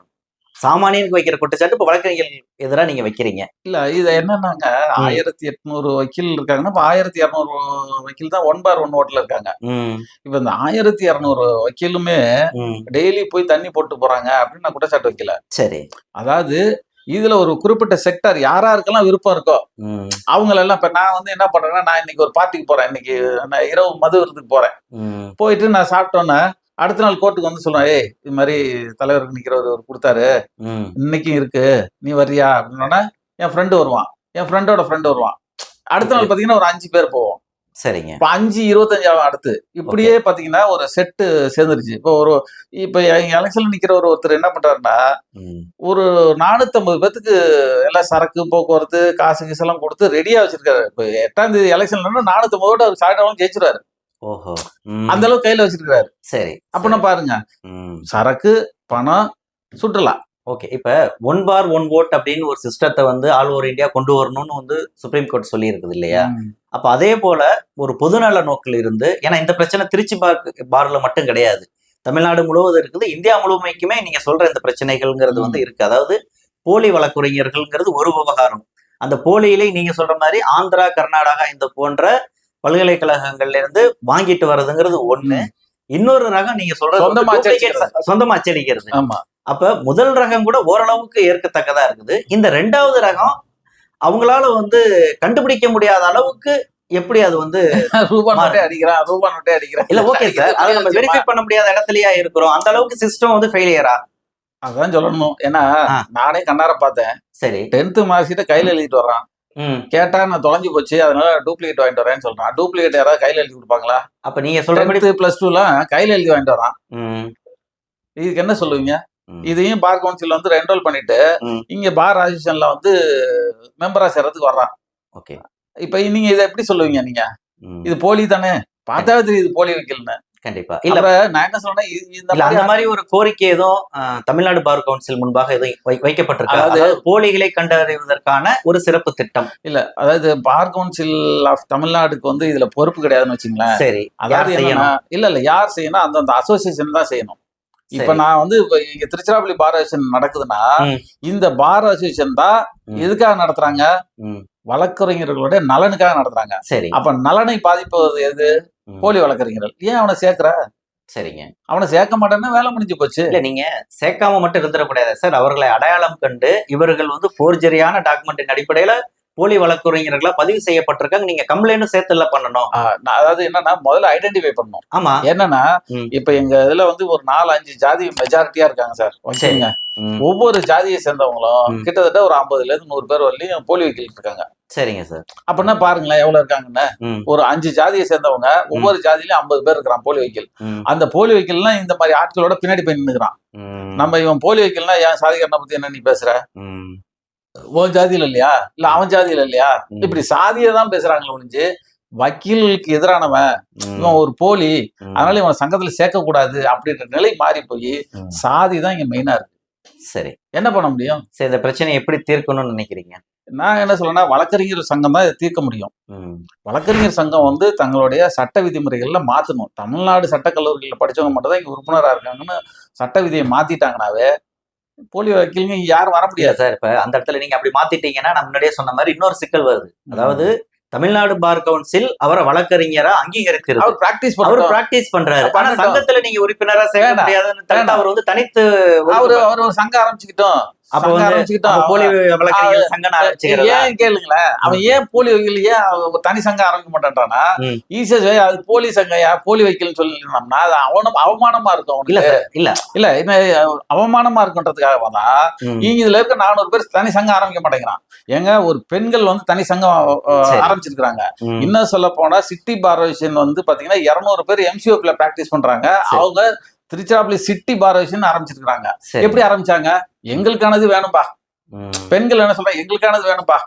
சாமானியனுக்கு வைக்கிற குற்றச்சாட்டு இப்ப வழக்கறிஞர்கள் எதிராக நீங்க வைக்கிறீங்க. இல்ல இது என்னன்னாங்க 1800 வக்கீல் இருக்காங்கன்னா இப்ப 1200 வக்கீல் தான் 1/1 ஓட்டுல இருக்காங்க. இப்ப இந்த 1200 வக்கீலுமே டெய்லி போய் தண்ணி போட்டு போறாங்க அப்படின்னு நான் குற்றச்சாட்டு வைக்கல. சரி, அதாவது இதுல ஒரு குறிப்பிட்ட செக்டர் யாராருக்கெல்லாம் விருப்பம் இருக்கோ அவங்களெல்லாம் இப்ப நான் வந்து என்ன பண்றேன்னா, நான் இன்னைக்கு ஒரு பார்ட்டிக்கு போறேன், இன்னைக்கு நான் இரவு மது விருந்துக்கு போறேன், போயிட்டு நான் சாப்பிட்டோன்னே அடுத்த நாள் கோர்ட்டுக்கு வந்து சொல்லுவேன், ஏய் இது மாதிரி தலைவருக்கு நிக்கிறவர் ஒரு கொடுத்தாரு, இன்னைக்கும் இருக்கு, நீ வர்றியா அப்படின்னா என் ஃப்ரெண்டு வருவான், என் ஃப்ரெண்டோட ஃப்ரெண்டு வருவான், அடுத்த நாள் பாத்தீங்கன்னா ஒரு 5 பேர் போவோம். சரிங்க. இப்ப 5 25 அடுத்து இப்படியே பாத்தீங்கன்னா ஒரு செட்டு சேர்ந்துருச்சு. இப்ப எலெக்ஷன்ல நிக்கிற ஒருத்தர் என்ன பண்றாருன்னா, ஒரு 450 பேத்துக்கு எல்லாம் சரக்கு போக்குவரத்து காசு கீசு எல்லாம் கொடுத்து ரெடியா வச்சிருக்காரு. இப்ப 8ஆம் தேதி எலெக்ஷன்ல 450 அவர் சாயங்காலம் ஜெயிச்சிருவாரு. ஓஹோ, அந்த அளவுக்கு கையில வச்சிருக்காரு. சரி, அப்படின்னா பாருங்க, சரக்கு பணம் சுற்றுலா. ஓகே, இப்ப 1/1 ஓட் அப்படின்னு ஒரு சிஸ்டத்தை வந்து ஆல் ஓவர் இந்தியா கொண்டு வரணும்னு வந்து சுப்ரீம் கோர்ட் சொல்லி இருக்குது இல்லையா? அப்ப அதே போல ஒரு பொதுநல நோக்கில் இருந்து, ஏன்னா இந்த பிரச்சனை திருச்சி பார்ல மட்டும் கிடையாது, தமிழ்நாடு முழுவதும் இருக்குது, இந்தியா முழுமைக்குமே நீங்க சொல்ற இந்த பிரச்சனைகள்ங்கிறது வந்து இருக்கு. அதாவது போலி வழக்குரைஞர்கள்ங்கிறது ஒரு விவகாரம். அந்த போலியிலே நீங்க சொல்ற மாதிரி ஆந்திரா, கர்நாடகா இந்த போன்ற பல்கலைக்கழகங்கள்ல இருந்து வாங்கிட்டு வர்றதுங்கிறது ஒண்ணு. இன்னொரு ரகம் நீங்க சொல்றது சொந்தமா அச்சடிக்கிறது. ஆமா. அப்ப முதல் ரகம் கூட ஓரளவுக்கு ஏற்கத்தக்கதா இருக்குது. இந்த 2வது ரகம் அவங்களால வந்து கண்டுபிடிக்க முடியாத அளவுக்கு எப்படி அது வந்து ரூபா நோட்டே அடிக்கிறான். இல்ல ஓகே சார், அதை நம்ம வெரிஃபை பண்ண முடியாத இடத்துலயா இருக்கிறோம். அந்த அளவுக்கு சிஸ்டம் வந்து ஃபெயிலியரா? அதான் சொல்லணும். ஏன்னா நானே கண்ணார பார்த்தேன். சரி, 10th மார்க் ஷீட்டை கையில எழுதிட்டு வர்றான். கேட்டா நான் தொலைஞ்சு போச்சு, அதனால டூப்ளிகேட் வாங்கிட்டு வரேன்னு சொல்றான். டூப்ளிகேட் யாராவது கையில எழுதி கொடுப்பாங்களா? அப்ப நீங்க சொல்ற 10th +2 எல்லாம் கையில எழுதி வாங்கிட்டு வரான். இதுக்கு என்ன சொல்லுவீங்க? இதையும் பார் கவுன்சில் வந்து என்ரோல் பண்ணிட்டு இங்க பார் அசோசியேஷன்ல வந்து மெம்பரா சேர்றதுக்கு வர்றான். ஓகே, இப்ப நீங்க இதை எப்படி சொல்லுவீங்க? நீங்க இது போலி தானே, பார்த்தாவே தெரியுது போலி வைக்கலன்னு. கண்டிப்பா இல்ல. நான் என்ன சொல்றேன், அந்த மாதிரி ஒரு கோரிக்கை எதுவும் தமிழ்நாடு பார் கவுன்சில் முன்பாக எதுவும் வைக்கப்பட்டிருக்கு? அதாவது போலிகளை கண்டறிவதற்கான ஒரு சிறப்பு திட்டம் இல்ல. அதாவது பார் கவுன்சில் ஆஃப் தமிழ்நாடுக்கு வந்து இதுல பொறுப்பு கிடையாதுன்னு வச்சுங்களேன். சரி, அதாவது இல்ல யார் செய்யணும், அந்தந்த அசோசியேஷன் தான் செய்யணும். இப்ப நான் வந்து இங்க திருச்சிராப்பள்ளி பார் அசோசியேஷன் நடக்குதுன்னா, இந்த பார் அசோசியேஷன் தான் எதுக்காக நடத்துறாங்க? வழக்கறிஞர்களுடைய நலனுக்காக நடத்துறாங்க. சரி, அப்ப நலனை பாதிப்பது எது? போலி வழக்கறிஞர்கள். ஏன் அவனை சேர்க்கிற? சரிங்க, அவனை சேர்க்க மாட்டேன்னா வேலை முடிஞ்சு போச்சு. இல்ல நீங்க சேர்க்காம மட்டும் இருந்துடக்கூடாது சார். அவர்களை அடையாளம் கண்டு இவர்கள் வந்து போர்ஜரியான டாக்குமெண்டின் அடிப்படையில போலி வழக்கறிஞர்களா பதிவு செய்யப்பட்டிருக்காங்க, நீங்க கம்ப்ளைண்ட் சேர்த்துல பண்ணணும். அதாவது என்னன்னா, முதல்ல ஐடென்டிஃபை பண்ணணும். ஆமா, என்னன்னா இப்ப எங்க இதுல வந்து ஒரு 4-5 ஜாதி மெஜாரிட்டியா இருக்காங்க சார். சரிங்க, ஒவ்வொரு ஜாதியை சேர்ந்தவங்களும் கிட்டத்தட்ட ஒரு 50ல இருந்து 100 பேர் வரலையும் போலி வக்கீல் இருக்காங்க. சரிங்க சார். அப்படின்னா பாருங்களேன் எவ்வளவு இருக்காங்கன்னு. ஒரு 5 ஜாதியை சேர்ந்தவங்க ஒவ்வொரு ஜாதியிலும் 50 பேர் இருக்கிறான் போலி வக்கீல். அந்த போலி வக்கீல்லாம் இந்த மாதிரி ஆட்களோட பின்னாடி போய் நின்னுக்கிறான். நம்ம இவன் போலி வக்கீல்னா ஏன் சாதிகாரனை பத்தி என்ன நீ பேசுற? உன் ஜாதியில இல்லையா, இல்ல அவன் ஜாதியில இல்லையா? இப்படி சாதியை தான் பேசுறாங்களே ஒழிஞ்சு வக்கீலுக்கு எதிரானவன், இவன் ஒரு போலி, அதனால இவன் சங்கத்துல சேர்க்க கூடாது அப்படின்ற நிலை மாறி போய் சாதி தான் இங்க மெயினா இருக்கு. சரி, என்ன பண்ண முடியும்? சரி, இந்த பிரச்சனை எப்படி தீர்க்கணும்னு நினைக்கிறீங்க? நான் என்ன சொல்றேன்னா, வழக்கறிஞர் சங்கம் தான் இதை தீர்க்க முடியும். வழக்கறிஞர் சங்கம் வந்து தங்களுடைய சட்ட விதிமுறைகள்ல மாத்தணும். தமிழ்நாடு சட்டக்கல்லூரிகளில் படிச்சவங்க மட்டும் தான் இங்க உறுப்பினரா இருக்காங்கன்னு சட்ட விதியை மாத்திட்டாங்கனாவே போலி வக்கீலுங்க யாரும் வர முடியாது சார். இப்ப அந்த இடத்துல நீங்க அப்படி மாத்திட்டீங்கன்னா, நான் முன்னாடியே சொன்ன மாதிரி இன்னொரு சிக்கல் வருது. அதாவது தமிழ்நாடு பார் கவுன்சில் அவரை வழக்கறிஞரா அங்கீகரிக்கிறது, அவர் பிராக்டிஸ் பண்றாரு. ஆனா சங்கத்துல நீங்க உறுப்பினரா சேர முடியாதுன்னு அவர் வந்து தனித்து அவர் ஒரு சங்கம் ஆரம்பிச்சுக்கிட்டோம். அப்ப போலி வழக்கறிஞர் சங்கம் ஆரம்பிச்சுக்கிறேன். ஏன் கேளுங்களேன், அவன் ஏன் போலி வக்கீல் ஏன் தனி சங்கம் ஆரம்பிக்க மாட்டான்றானா? ஈஸியா அது போலி சங்கையா போலி வக்கீல்னு சொல்லினோம்னா அது அவமானமா இருக்கும். இல்ல என்ன அவமானமா இருக்குன்றதுக்காக தான் இதுல இருக்க 400 பேர் தனி சங்கம் ஆரம்பிக்க மாட்டேங்கிறான். ஏங்க ஒரு பெண்கள் வந்து தனி சங்கம் ஆரம்பிச்சிருக்காங்க. இன்னும் சொல்ல போனா சிட்டி பார் அசோசியேஷன் வந்து பாத்தீங்கன்னா 200 பேர் MCOல பிராக்டிஸ் பண்றாங்க. அவங்க திருச்சிராப்பள்ளி சிட்டி பார் அசோசியேஷன் ஆரம்பிச்சிருக்காங்க. எப்படி ஆரம்பிச்சாங்க? எங்களுக்கானது வேணும்பா. பெண்கள் என்ன சொல்றாங்க? எங்களுக்கானது வேணும்பா.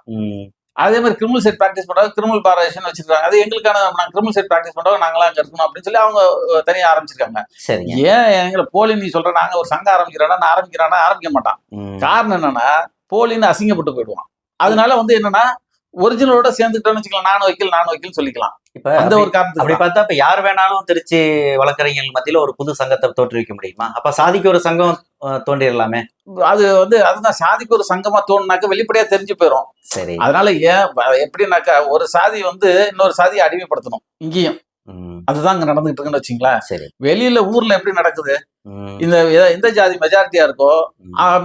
அதே மாதிரி கிரிமினல் சைட் ப்ராக்டிஸ் பண்றவங்க கிரிமினல் பார் அசோசியேஷன் வச்சிருக்காங்க. அது எங்களுக்கான நாங்கள் கிரிமினல் சைட் ப்ராக்டிஸ் பண்றவங்க நாங்களாம் அங்க இருக்கணும் அப்படின்னு சொல்லி அவங்க தனியா ஆரம்பிச்சிருக்காங்க. சரிங்க. ஏன் எங்களை போலி நீ சொல்ற நாங்க ஒரு சங்கம் ஆரம்பிக்கிறோம்னா நான் ஆரம்பிக்க மாட்டான். காரணம் என்னன்னா போலின்னு அசிங்கப்பட்டு போயிடுவான். அதனால வந்து என்னன்னா ஒரிஜினலோட சேர்ந்துக்கிட்டோம்னு வச்சுக்கலாம், நானும் வைக்கல் சொல்லிக்கலாம். இப்ப அந்த ஒரு காரணத்துக்கு அப்படி பார்த்தா இப்ப யார் வேணாலும் திருச்சி வழக்கறிஞர்கள் மத்தியில ஒரு புது சங்கத்தை தோற்றுவிக்க முடியுமா? அப்ப சாதிக்கு ஒரு சங்கம் தோன்றிடலாமே. அது வந்து அதுதான் சாதிக்கு ஒரு சங்கமா தோணுனாக்க வெளிப்படையா தெரிஞ்சு போயிடும். சரி. அதனால எப்படின்னாக்கா ஒரு சாதி வந்து இன்னொரு சாதியை அடிமைப்படுத்தணும் இங்கேயும். அதுதான் இங்க நடந்துகிட்டு இருக்குன்னு வச்சுங்களேன். சரி. வெளியில ஊர்ல எப்படி நடக்குது, இந்த ஜாதி மெஜாரிட்டியா இருக்கோ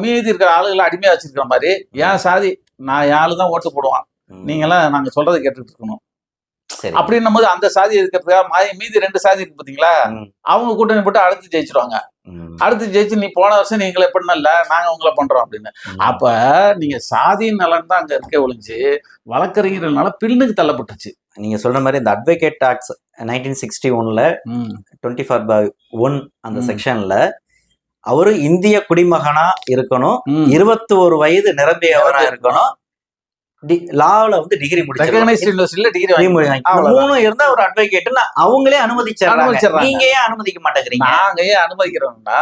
மீதி இருக்கிற ஆளுகளை அடிமையா வச்சிருக்கிற மாதிரி என் சாதி நான் என் ஆளுதான் ஓட்டு போடுவான், நீங்களாம் நாங்க சொல்றதை கேட்டுட்டு இருக்கணும் அப்படின்னும் போது அந்த சாதி இருக்கிறதுக்காக மீதி 2 சாதி இருக்கு பாத்தீங்களா, அவங்க கூட்டணி போட்டு அடுத்து ஜெயிச்சிருவாங்க. அடுத்து ஜெயிச்சு நீ போன வருஷம் நீங்களை எப்படின்னா இல்ல நாங்க உங்களை பண்றோம் அப்படின்னு. அப்ப நீங்க சாதியின் நலன் தான் அங்க இருக்க ஒழிஞ்சு வழக்கறிஞர்களால பின்னுக்கு தள்ளப்பட்டுச்சு. நீங்க சொல்ற மாதிரி இந்த அட்வொகேட் ஆக்ட்ஸ் 1961ல 24/1 அந்த செக்ஷன்ல அவரு இந்திய குடிமகனா இருக்கணும், 21 வயது நிரம்பியவரா இருக்கணும், லால வந்து டிகிரி மூணு இருந்தா ஒரு அட்வொகேட் அவங்களே அனுமதிச்சாங்க. நீங்க ஏன் அனுமதிக்க மாட்டேங்கிறீங்க? நாங்க ஏன் அனுமதிக்கிறோம்னா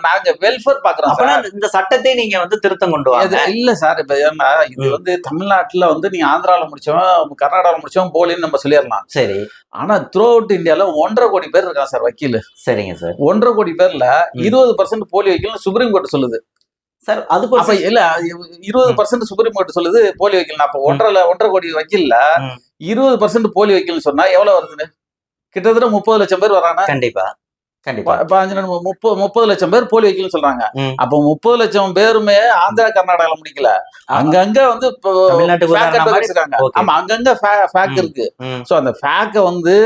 நாங்க வெல்ஃபேர் பாக்குறோம். இந்த சட்டத்தை நீங்க வந்து திருத்தம் கொண்டு வாங்க. இல்ல சார், இப்ப ஏன்னா இது வந்து தமிழ்நாட்டுல வந்து நீங்க ஆந்திரால முடிச்சவன் கர்நாடகால முடிச்சவன் போலின்னு நம்ம சொல்லிடலாம். சரி. ஆனா த்ரூ அவுட் இந்தியால 1.5 கோடி பேர் இருக்கான் சார் வக்கீல். சரிங்க சார். 1.5 கோடி பேர்ல 20% போலி வக்கீல்னு சுப்ரீம் கோர்ட் சொல்லுது சார். அது இல்ல 20% சுப்ரீம் கோர்ட் சொல்லுது போலி வக்கீல். அப்ப 1.5 கோடி வக்கீல்ல 20% போலி வக்கீல்னு சொன்னா எவ்வளவு வருதுன்னு கிட்டத்தட்ட 30 லட்சம் பேர் வராங்க. கண்டிப்பா கண்டிப்பா 30 லட்சம் பேர் போலி வக்கீல்னு சொல்றாங்க. அப்ப 30 லட்சம் பேருமே ஆந்திரா கர்நாடகால முடிக்கல, அங்கங்க வந்து வச்சிருக்காங்க. ஆமா, அங்கங்க ஃபேக் இருக்கு. சோ அந்த ஃபேக்க வந்து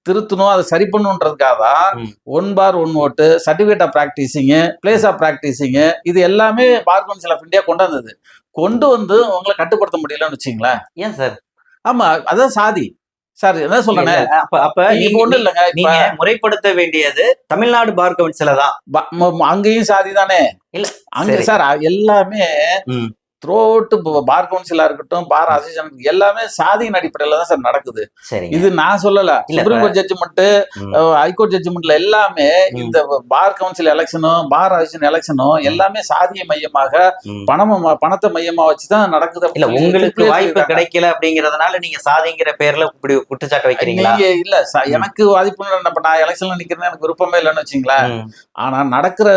திருத்தணும், அதை சரி பண்ணுன்றதுக்காக தான் 1/1 ஓட்டு, certificate of practicing, place of practicing, இது எல்லாமே பார் கவுன்சில் ஆஃப் இந்தியா கொண்டு வந்தது. கொண்டு வந்து உங்களை கட்டுப்படுத்த முடியலன்னு வச்சுங்களேன். ஏன் சார்? ஆமா, அதான் சாதி சார். என்ன சொல்றேன், அப்ப ஒண்ணு இல்லைங்க, நீங்க முறைப்படுத்த வேண்டியது தமிழ்நாடு பார் கவுன்சில தான். அங்கேயும் சாதி தானே. இல்ல அங்க சார் எல்லாமே த்ரூ அவுட் பார் கவுன்சிலா இருக்கட்டும், பார் அசோசியேஷன் எல்லாமே சாதியின் அடிப்படையில தான் சார் நடக்குது. இது நான் சொல்லல, சுப்ரீம் கோர்ட் ஜட்ஜ்மெண்ட், ஹைகோர்ட் ஜட்ஜ்மெண்ட்ல எல்லாமே இந்த பார் கவுன்சில் எலெக்ஷனும் பார் அசோசியேஷன் எலெக்ஷனும் எல்லாமே சாதிய மையமாக பணத்தை மையமா வச்சுதான் நடக்குது. இல்ல உங்களுக்கு வாய்ப்பு கிடைக்கல அப்படிங்கறதுனால நீங்க சாதிங்கிற பேர்ல இப்படி குற்றச்சாட்டு வைக்கிறீங்களா? நீங்க இல்ல எனக்கு வாய்ப்பு, நான் எலெக்ஷன்ல நிக்கிறேன்னு எனக்கு விருப்பமே இல்லைன்னு வச்சுங்களேன். ஆனா நடக்கிற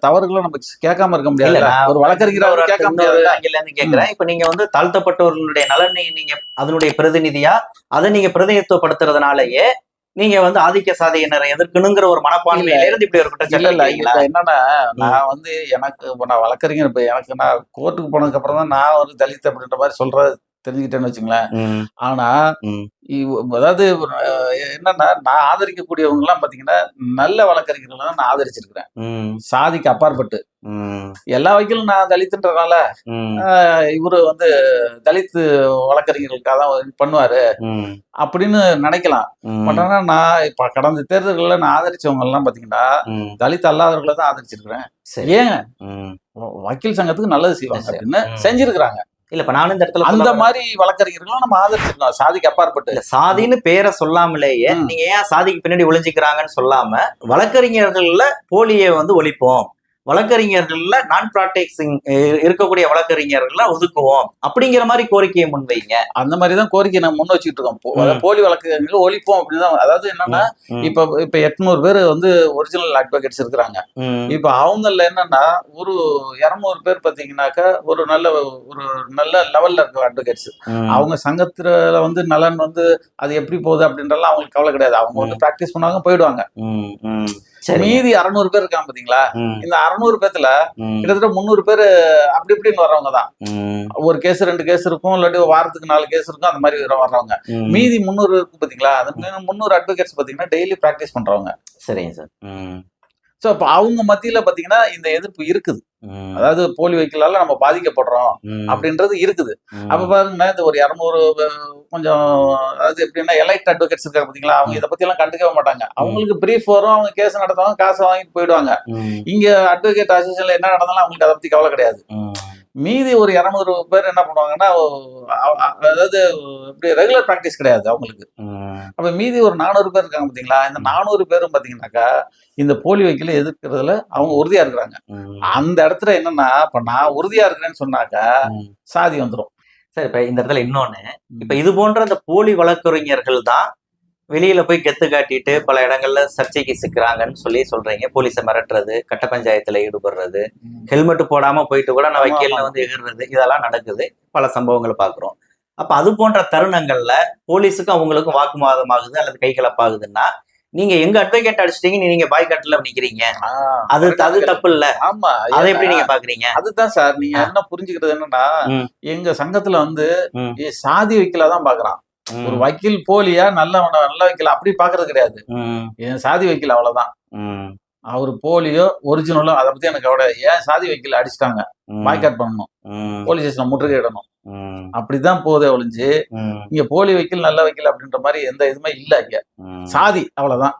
தவறுகளை நம்ம கேட்காம இருக்க முடியாது. ஒரு வழக்கறிஞர் கேட்க முடியாது. கேக்குறேன். இப்ப நீங்க வந்து தாழ்த்தப்பட்டவர்களுடைய நலனை நீங்க அதனுடைய பிரதிநிதியா அதை நீங்க பிரதிநிதித்துவப்படுத்துறதுனாலயே நீங்க வந்து ஆதிக்க சாதியினரை எதிர்க்கணுங்கிற ஒரு மனப்பான்மையில இருந்து இப்படி ஒரு குற்றச்சாட்டு இல்ல. என்னன்னா நான் வந்து எனக்கு நான் வழக்கறிஞர், இப்ப எனக்கு நான் கோர்ட்டுக்கு போனதுக்கு அப்புறம் தான் நான் ஒரு தலித் அப்படின்ற மாதிரி சொல்றது தெரிஞ்சுக்கிட்டேன்னு வச்சுங்களேன். ஆனா அதாவது என்னன்னா நான் ஆதரிக்கக்கூடியவங்க எல்லாம் பாத்தீங்கன்னா நல்ல வழக்கறிஞர்கள் நான் ஆதரிச்சிருக்கிறேன். சாதிக்கு அப்பாற்பட்டு எல்லா வகையிலும் நான் தலித்துன்றதுனால இவரு வந்து தலித்து வழக்கறிஞர்களுக்காக தான் பண்ணுவாரு அப்படின்னு நினைக்கலாம். பட் ஆனா நான் இப்ப கடந்த தேர்தல்கள்ல நான் ஆதரிச்சவங்க எல்லாம் பாத்தீங்கன்னா தலித் அல்லாதவர்களை தான் ஆதரிச்சிருக்கிறேன். ஏன் வக்கீல் சங்கத்துக்கு நல்லது செய்வாங்க அப்படின்னு செஞ்சிருக்கிறாங்க. இல்ல இப்ப நானும் இந்த இடத்துல அந்த மாதிரி வழக்கறிஞர்களும் நம்ம ஆதரிச்சிருக்கோம். சாதிக்கு அப்பாற்பட்டு சாதின்னு பேரை சொல்லாமலேயே நீங்க ஏன் சாதிக்கு பின்னாடி ஒளிஞ்சிக்கிறாங்கன்னு சொல்லாம வழக்கறிஞர்கள்ல போலியை வந்து ஒழிப்போம், வழக்கறிஞர்கள்ல நான் ப்ராக்டிசிங் இருக்கக்கூடிய வழக்கறிஞர்கள்ல ஒதுக்குவோம் அப்படிங்கிற மாதிரி கோரிக்கையை முன்வைங்க. அந்த மாதிரிதான் கோரிக்கை நம்ம முன் வச்சுட்டு இருக்கோம். போலி வழக்கறிஞர்கள் ஒழிப்போம் அப்படிதான். அதாவது என்னன்னா இப்ப 800 பேர் வந்து ஒரிஜினல் அட்வொகேட்ஸ் இருக்கிறாங்க. இப்ப அவங்கல என்னன்னா ஒரு 200 பேர் பாத்தீங்கன்னாக்கா ஒரு நல்ல லெவல்ல இருக்க அட்வொகேட்ஸ். அவங்க சங்கத்துல வந்து நலன் வந்து அது எப்படி போகுது அப்படின்றலாம் அவங்களுக்கு கவலை கிடையாது. அவங்க வந்து பிராக்டிஸ் பண்ணாங்க போயிடுவாங்க. மீதி 600 பேர் இருக்காங்க பாத்தீங்களா, இந்த 600 பேர்த்துல கிட்டத்தட்ட 300 பேர் அப்படி இப்படின்னு வர்றவங்க தான். ஒரு கேஸ் 2 கேஸ் இருக்கும், இல்லாட்டி வாரத்துக்கு 4 கேஸ் இருக்கும், அந்த மாதிரி வர்றவங்க. மீதி 300 இருக்கு பாத்தீங்களா, அந்த 300 அட்வொகேட்ஸ் பாத்தீங்கன்னா டெய்லி பிராக்டிஸ் பண்றவங்க. சரிங்க சார். சோ அப்ப அவங்க மத்தியில பாத்தீங்கன்னா இந்த எதிர்ப்பு இருக்குது. அதாவது போலி வக்கீலால நம்ம பாதிக்கப்படுறோம் அப்படின்றது இருக்குது. அப்ப பாருங்கன்னா இந்த ஒரு 200 கொஞ்சம் அதாவது எப்படின்னா எலைட் அட்வொகேட்ஸ் இருக்காங்க பாத்தீங்களா, அவங்க இதை பத்தி எல்லாம் கண்டுக்கவே மாட்டாங்க. அவங்களுக்கு பிரீஃப் வரும், அவங்க கேஸ் நடத்துவாங்க, காசை வாங்கிட்டு போயிடுவாங்க. இங்க அட்வொகேட் அசோசியேஷன்ல என்ன நடந்தாலும் அவங்களுக்கு அதை பத்தி கவலை கிடையாது. மீதி ஒரு 200 பேர் என்ன பண்ணுவாங்கன்னா, அதாவது இப்படி ரெகுலர் பிராக்டிஸ் கிடையாது அவங்களுக்கு. அப்ப மீதி ஒரு 400 பேர் இருக்காங்க பார்த்தீங்களா? இந்த 400 பேரும் பார்த்தீங்கன்னாக்கா, இந்த போலி வக்கீல எதிர்க்கிறதுல அவங்க உறுதியா இருக்கிறாங்க. அந்த இடத்துல என்னன்னா, இப்ப நான் உறுதியா இருக்கிறேன்னு சொன்னாக்கா, சாதி வந்துரும். சரி, இப்ப இந்த இடத்துல இன்னொன்னு, இப்ப இது போன்ற இந்த போலி வழக்கறிஞர்கள் தான் வெளியில போய் கெத்து காட்டிட்டு பல இடங்கள்ல சர்ச்சைக்கு சிக்கிறாங்கன்னு சொல்றீங்க. போலீஸை மிரட்டுறது, கட்ட பஞ்சாயத்துல ஈடுபடுறது, ஹெல்மெட் போடாம போயிட்டு கூட நான் வக்கீல்ல வந்து எகிர்றது, இதெல்லாம் நடக்குது. பல சம்பவங்களை பாக்குறோம். அப்ப அது போன்ற தருணங்கள்ல போலீஸுக்கும் அவங்களுக்கும் வாக்குவாதம் ஆகுது அல்லது கைகலப்பாகுதுன்னா, நீங்க எங்க அட்வொகேட் அடிச்சிட்டீங்க, நீங்க பாய்காட்ல நிக்கிறீங்க, அது தப்பு இல்ல. ஆமா, அதை எப்படி நீங்க பாக்குறீங்க? அதுதான் சார், நீங்க என்ன புரிஞ்சுக்கிறது என்னன்னா, எங்க சங்கத்துல வந்து சாதி வக்கீலா தான் பாக்குறான். ஒரு வக்கீல் போலியா நல்ல வக்கீல் அப்படி பாக்குறது கிடையாது. என் சாதி வக்கீல் அவ்வளவுதான். அவரு போலியோ ஒரிஜினலோ அதை பத்தி எனக்கு கவலை. ஏன் சாதி வக்கீல் அடிச்சுட்டாங்க, பாய்காட் பண்ணணும், போலீஸ் ஸ்டேஷன்ல முற்றுகையிடணும், அப்படிதான் போதே ஒழிஞ்சு இங்க போலி வக்கீல் நல்ல வக்கீல் அப்படின்ற மாதிரி எந்த இதுவுமே இல்ல. இங்க சாதி அவ்வளவுதான்.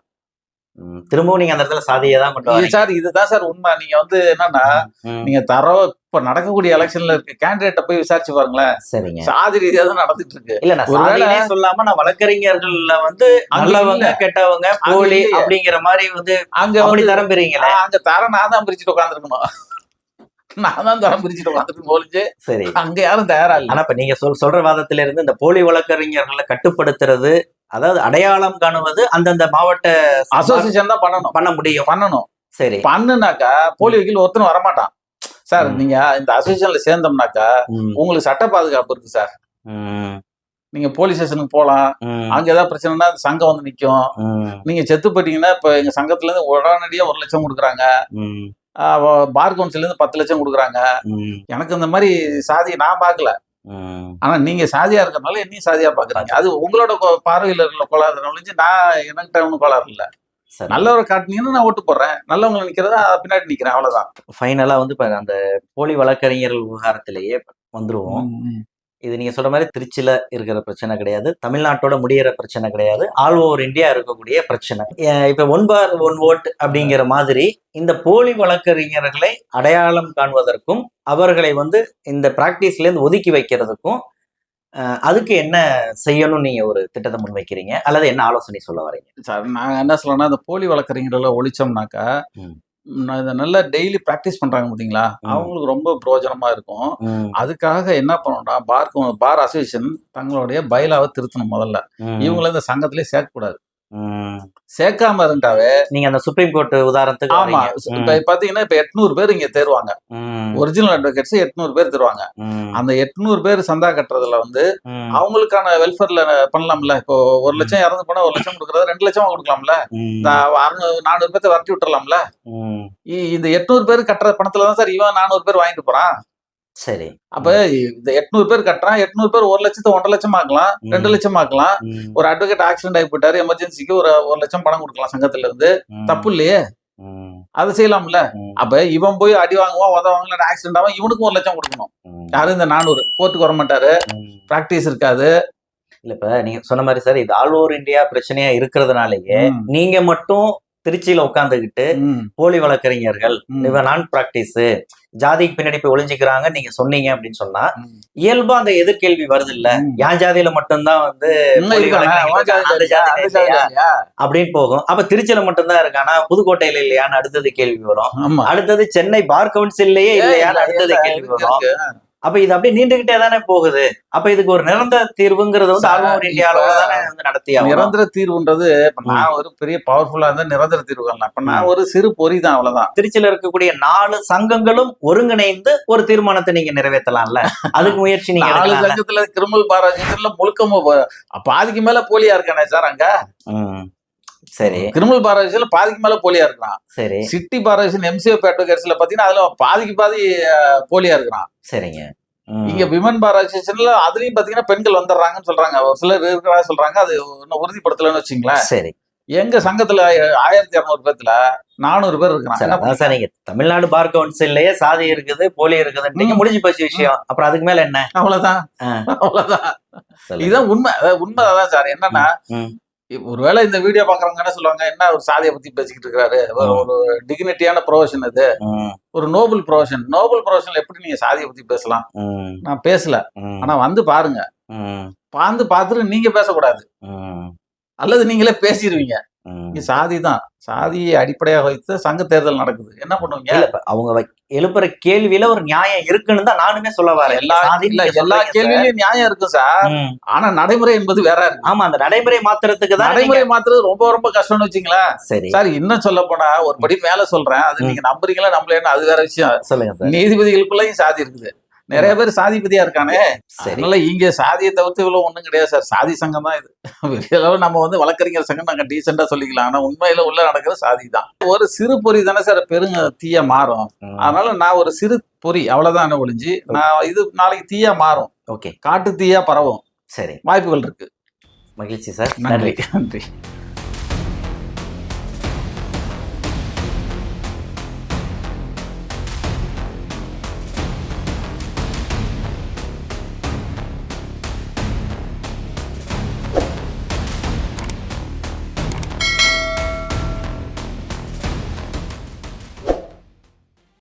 திரும்பவும் நீங்க அந்த இடத்துல சாதியை தான் கொண்டு வரீங்க சார். இதுதான் சார் உண்மை. நீங்க வந்து என்னன்னா, நீங்க இப்ப நடக்கக்கூடிய எலெக்ஷன்ல இருக்க கேண்டிடேட்ட போய் விசாரிச்சு பாருங்களேன். சரிங்க, சாதி ரீதியா தான் நடந்துட்டு இருக்கு. இல்ல நான் சொல்லாம நான் வழக்கறிஞர்கள்ல வந்து நல்லவங்க கெட்டவங்க போலி அப்படிங்கிற மாதிரி வந்து அங்க அப்படி தரம் பெறீங்களா? அங்க தரம் நான் தான் பிரிச்சுட்டு உட்காந்துருக்கணும். நான் தான் தரம் பிரிச்சுட்டு உட்காந்துருக்கணும் போலிச்சு. சரி, அங்க யாரும் தயாரா இல்லை. ஆனா இப்ப நீங்க சொல்ற வாதத்துல இருந்து இந்த போலி வழக்கறிஞர்களை கட்டுப்படுத்துறது, அதாவது அடையாளம் காணுவது அந்தந்த மாவட்ட அசோசியேஷன் தான் பண்ணணும். சரி, பண்ணுனாக்கா போலி வக்கீல் ஒருத்தனும் வரமாட்டான் சார். நீங்க இந்த அசோசியேஷன்ல சேர்ந்தோம்னாக்கா உங்களுக்கு சட்ட பாதுகாப்பு இருக்கு சார். நீங்க போலீஸ் ஸ்டேஷனுக்கு போலாம். அங்க ஏதாவது பிரச்சனைனா சங்கம் வந்து நிக்கும். நீங்க செத்து போயிட்டீங்கன்னா இப்ப எங்க சங்கத்துல இருந்து உடனடியா 1 லட்சம் கொடுக்குறாங்க. பார் கவுன்சில இருந்து 10 லட்சம் கொடுக்குறாங்க. எனக்கு இந்த மாதிரி சாதியை நான் பாக்கல. ஆனா நீங்க சாதியா இருக்கிறதுனால என்னையும் சாதியா பாக்குறாங்க. அது உங்களோட பார்வையில இருக்கிற கோளாறு ஒழிஞ்சு நான் எனக்கு ஒன்றும் கோளாறு இல்ல. நல்லவரை காட்டினீங்கன்னா நான் ஓட்டு போடுறேன், நல்லவங்களை நிக்கிறதா பின்னாடி நிக்கிறேன், அவ்வளவுதான். ஃபைனலா வந்து அந்த போலி வழக்கறிஞர்கள் விவகாரத்திலேயே வந்துருவோம். இது நீங்க சொல்ற மாதிரி திருச்சியில இருக்கிற பிரச்சனை கிடையாது, தமிழ்நாட்டோட முடியிற பிரச்சனை கிடையாது, ஆல் ஓவர் இந்தியா இருக்கக்கூடிய பிரச்சனை. இப்ப 1 பார் 1 ஓட் அப்படிங்கிற மாதிரி இந்த போலி வழக்கறிஞர்களை அடையாளம் காண்பதற்கும் அவர்களை வந்து இந்த பிராக்டிஸ்ல இருந்து ஒதுக்கி வைக்கிறதுக்கும் அதுக்கு என்ன செய்யணும் நீங்க ஒரு திட்டத்தை முன்வைக்கிறீங்க அல்லது என்ன ஆலோசனை சொல்ல வரீங்க? சார், நான் என்ன சொல்லணும்னா, இந்த போலி வழக்கறிஞர்களை ஒழிச்சோம்னாக்கா இதை நல்லா டெய்லி பிராக்டிஸ் பண்றாங்க பாத்தீங்களா, அவங்களுக்கு ரொம்ப பிரயோஜனமா இருக்கும். அதுக்காக என்ன பண்ணணும்னா, பார் அசோசியேஷன் தங்களுடைய பைலாவை திருத்தணும். முதல்ல இவங்கள இந்த சங்கத்திலே சேர்க்க கூடாது. சேர்க்காம இருந்தாவே நீங்க அந்த சுப்ரீம் கோர்ட் உதாரணத்துக்கு ஆமா, இப்ப பாத்தீங்கன்னா இப்ப 800 பேர் இங்க தேர்வாங்க. ஒரிஜினல் அட்வொகேட்ஸ் 800 பேர் தருவாங்க. அந்த 800 பேர் சந்தா கட்டுறதுல வந்து அவங்களுக்கான வெல்ஃபேர்ல பண்ணலாம்ல. இப்போ 1 லட்சம் இறந்து போனா 1 லட்சம் கொடுக்கறது 2 லட்சம் கொடுக்கலாம்ல. 400 பேர்த்த வரட்டி விட்டுறலாம்ல. இந்த 800 பேர் கட்டுற பணத்துலதான் சார் இவன் 400 பேர் வாங்கிட்டு போறான். சரி, அப்ப இந்த 800 பேர் கட்டுறான். 800 பேர் 1 லட்சத்தை 1.5 லட்சம் ஆக்கலாம், 2 லட்சம் ஆக்கலாம். ஒரு அட்வொகேட் ஆக்சிடென்ட் ஆகி போயிட்டாரு, எமர்ஜென்சிக்கு ஒரு 1 லட்சம் பணம் கொடுக்கலாம் சங்கத்துல இருந்து. தப்பு இல்லையே, அதை செய்யலாம்ல. அப்ப இவன் போய் அடி வாங்குவான், உதவாங்கல, ஆக்சிடென்ட் ஆகும், இவனுக்கும் 1 லட்சம் கொடுக்கணும். யாரும் இந்த 400 கோர்ட்டுக்கு வர மாட்டாரு, பிராக்டிஸ் இருக்காது. இல்ல இப்ப நீங்க சொன்ன மாதிரி சார், இது ஆல் ஓவர் இந்தியா பிரச்சனையா இருக்கிறதுனாலயே நீங்க மட்டும் திருச்சியில உட்காந்துக்கிட்டு போலி வழக்கறிஞர்கள் நான் பிராக்டிஸ் ஜாதிக்கு பின்னாடி போய் ஒளிஞ்சுக்கிறாங்க நீங்க சொன்னீங்க அப்படின்னு சொன்னா, இயல்பா அந்த எதிர்கேள்வி வருது இல்ல, என் ஜாதியில மட்டும்தான் வந்து அப்படின்னு போகும். அப்ப திருச்சியில மட்டும்தான் இருக்கானா, புதுக்கோட்டையில இல்லையான்னு அடுத்தது கேள்வி வரும். அடுத்தது சென்னை பார் கவுன்சில்லயே இல்லையான்னு அடுத்தது கேள்வி வரும். அப்ப இது அப்படியே நீண்டுகிட்டே தானே போகுது. அப்ப இதுக்கு ஒரு நிரந்தர தீர்வுங்கிறது வந்து ஆல் ஓவர் இந்தியாவில தானே வந்து நடத்தியா? நிரந்தர தீர்வுன்றது நான் ஒரு பெரிய பவர்ஃபுல்லா இருந்தா நிரந்தர தீர்வுகள். இப்ப நான் ஒரு சிறு பொறி தான், அவ்வளவுதான். திருச்சியில இருக்கக்கூடிய 4 சங்கங்களும் ஒருங்கிணைந்து ஒரு தீர்மானத்தை நீங்க நிறைவேற்றலாம்ல, அதுக்கு முயற்சி நீங்க 4 சங்கத்துல கிரிமினல் பாராஜில முழுக்க பாதிக்கு மேல போலியா இருக்கானே சார் அங்க. சரி, கிரிமினல் பாராஜில பாதிக்கு மேல போலியா இருக்கான். சரி, சிட்டி பாராஜன் எம்சிஎஃப் அட்வொகேட்ஸ்ல பாத்தீங்கன்னா அதுல பாதிக்கு பாதி போலியா இருக்கிறான். சரிங்க. இங்க விமன் பார் அசோசியேஷன்ல அதுலயும் பாத்தீங்கன்னா பெண்கள் வந்துடுறாங்கன்னு சொல்றாங்க, ஒரு சிலர் இருக்கிறதா சொல்றாங்க. அது இன்னும் உறுதிப்படுத்தலன்னு வச்சுங்களேன். சரி, எங்க சங்கத்துல 1200 பேர்த்துல 400 பேர் இருக்கிறாங்க. சார், நீங்க தமிழ்நாடு பார் கவுன்சில்லயே சாதி இருக்குது, போலி இருக்குது, நீங்க முடிஞ்சு போச்சு விஷயம். அப்புறம் அதுக்கு மேல என்ன? அவ்வளவுதான், அவ்வளவுதான். இதுதான் உண்மை. உண்மைதான் சார். என்னன்னா ஒருவேளை இந்த வீடியோ பாக்குறவங்க என்ன சொல்லுவாங்க, என்ன ஒரு சாதியை பத்தி பேசிக்கிட்டு இருக்காரு, ஒரு டிக்னிட்டியான ப்ரொஃபஷன் இது, ஒரு நோபல் ப்ரொஃபஷன். நோபல் ப்ரொஃபஷன்ல எப்படி நீங்க சாதியை பத்தி பேசலாம்? நான் பேசல. ஆனா வந்து பாருங்க, பார்த்துட்டு நீங்க பேசக்கூடாது, அல்லது நீங்களே பேசிடுவீங்க. சாதி தான், சாதியை அடிப்படையாக வைத்து சங்க தேர்தல் நடக்குது. என்ன பண்ணுவீங்க? அவங்க எழுப்புற கேள்வியில ஒரு நியாயம் இருக்குன்னு தான் நானுமே சொல்ல வரேன். எல்லா கேள்வியிலும் நியாயம் இருக்கு சார். ஆனா நடைமுறை என்பது வேற இருக்கு. ஆமா, அந்த நடைமுறை மாத்துறதுக்கு தான் நடைமுறை மாத்துறது ரொம்ப ரொம்ப கஷ்டம்னு வச்சுங்களேன். சரி சார், இன்னும் சொல்ல போனா ஒரு படி மேல சொல்றேன், அது நீங்க நம்புறீங்களா நம்பலன்னு அது வேற விஷயம். சொல்லுங்க சார். நீதிபதிகளுக்குள்ளயும் சாதி இருக்குது. நிறைய பேர் சாதிபதியா இருக்கானே. அதனால இங்க சாதியை தவிர்த்து இவ்வளவு ஒண்ணும் கிடையாது சார். சாதி சங்கம் தான் இது. வெளியளவு நம்ம வந்து வழக்கறிஞர் சங்கம் நாங்க டீசெண்டா சொல்லிக்கலாம். ஆனா உண்மையில உள்ள நடக்கிற சாதி தான். ஒரு சிறு பொறி தானே சார் பெருங்க தீயா மாறும். அதனால நான் ஒரு சிறு பொறி அவ்வளவுதான் ஒழிஞ்சு, நான் இது நாளைக்கு தீயா மாறும். ஓகே, காட்டு தீயா பரவும். சரி, வாய்ப்புகள் இருக்கு. மகிழ்ச்சி சார். நன்றி.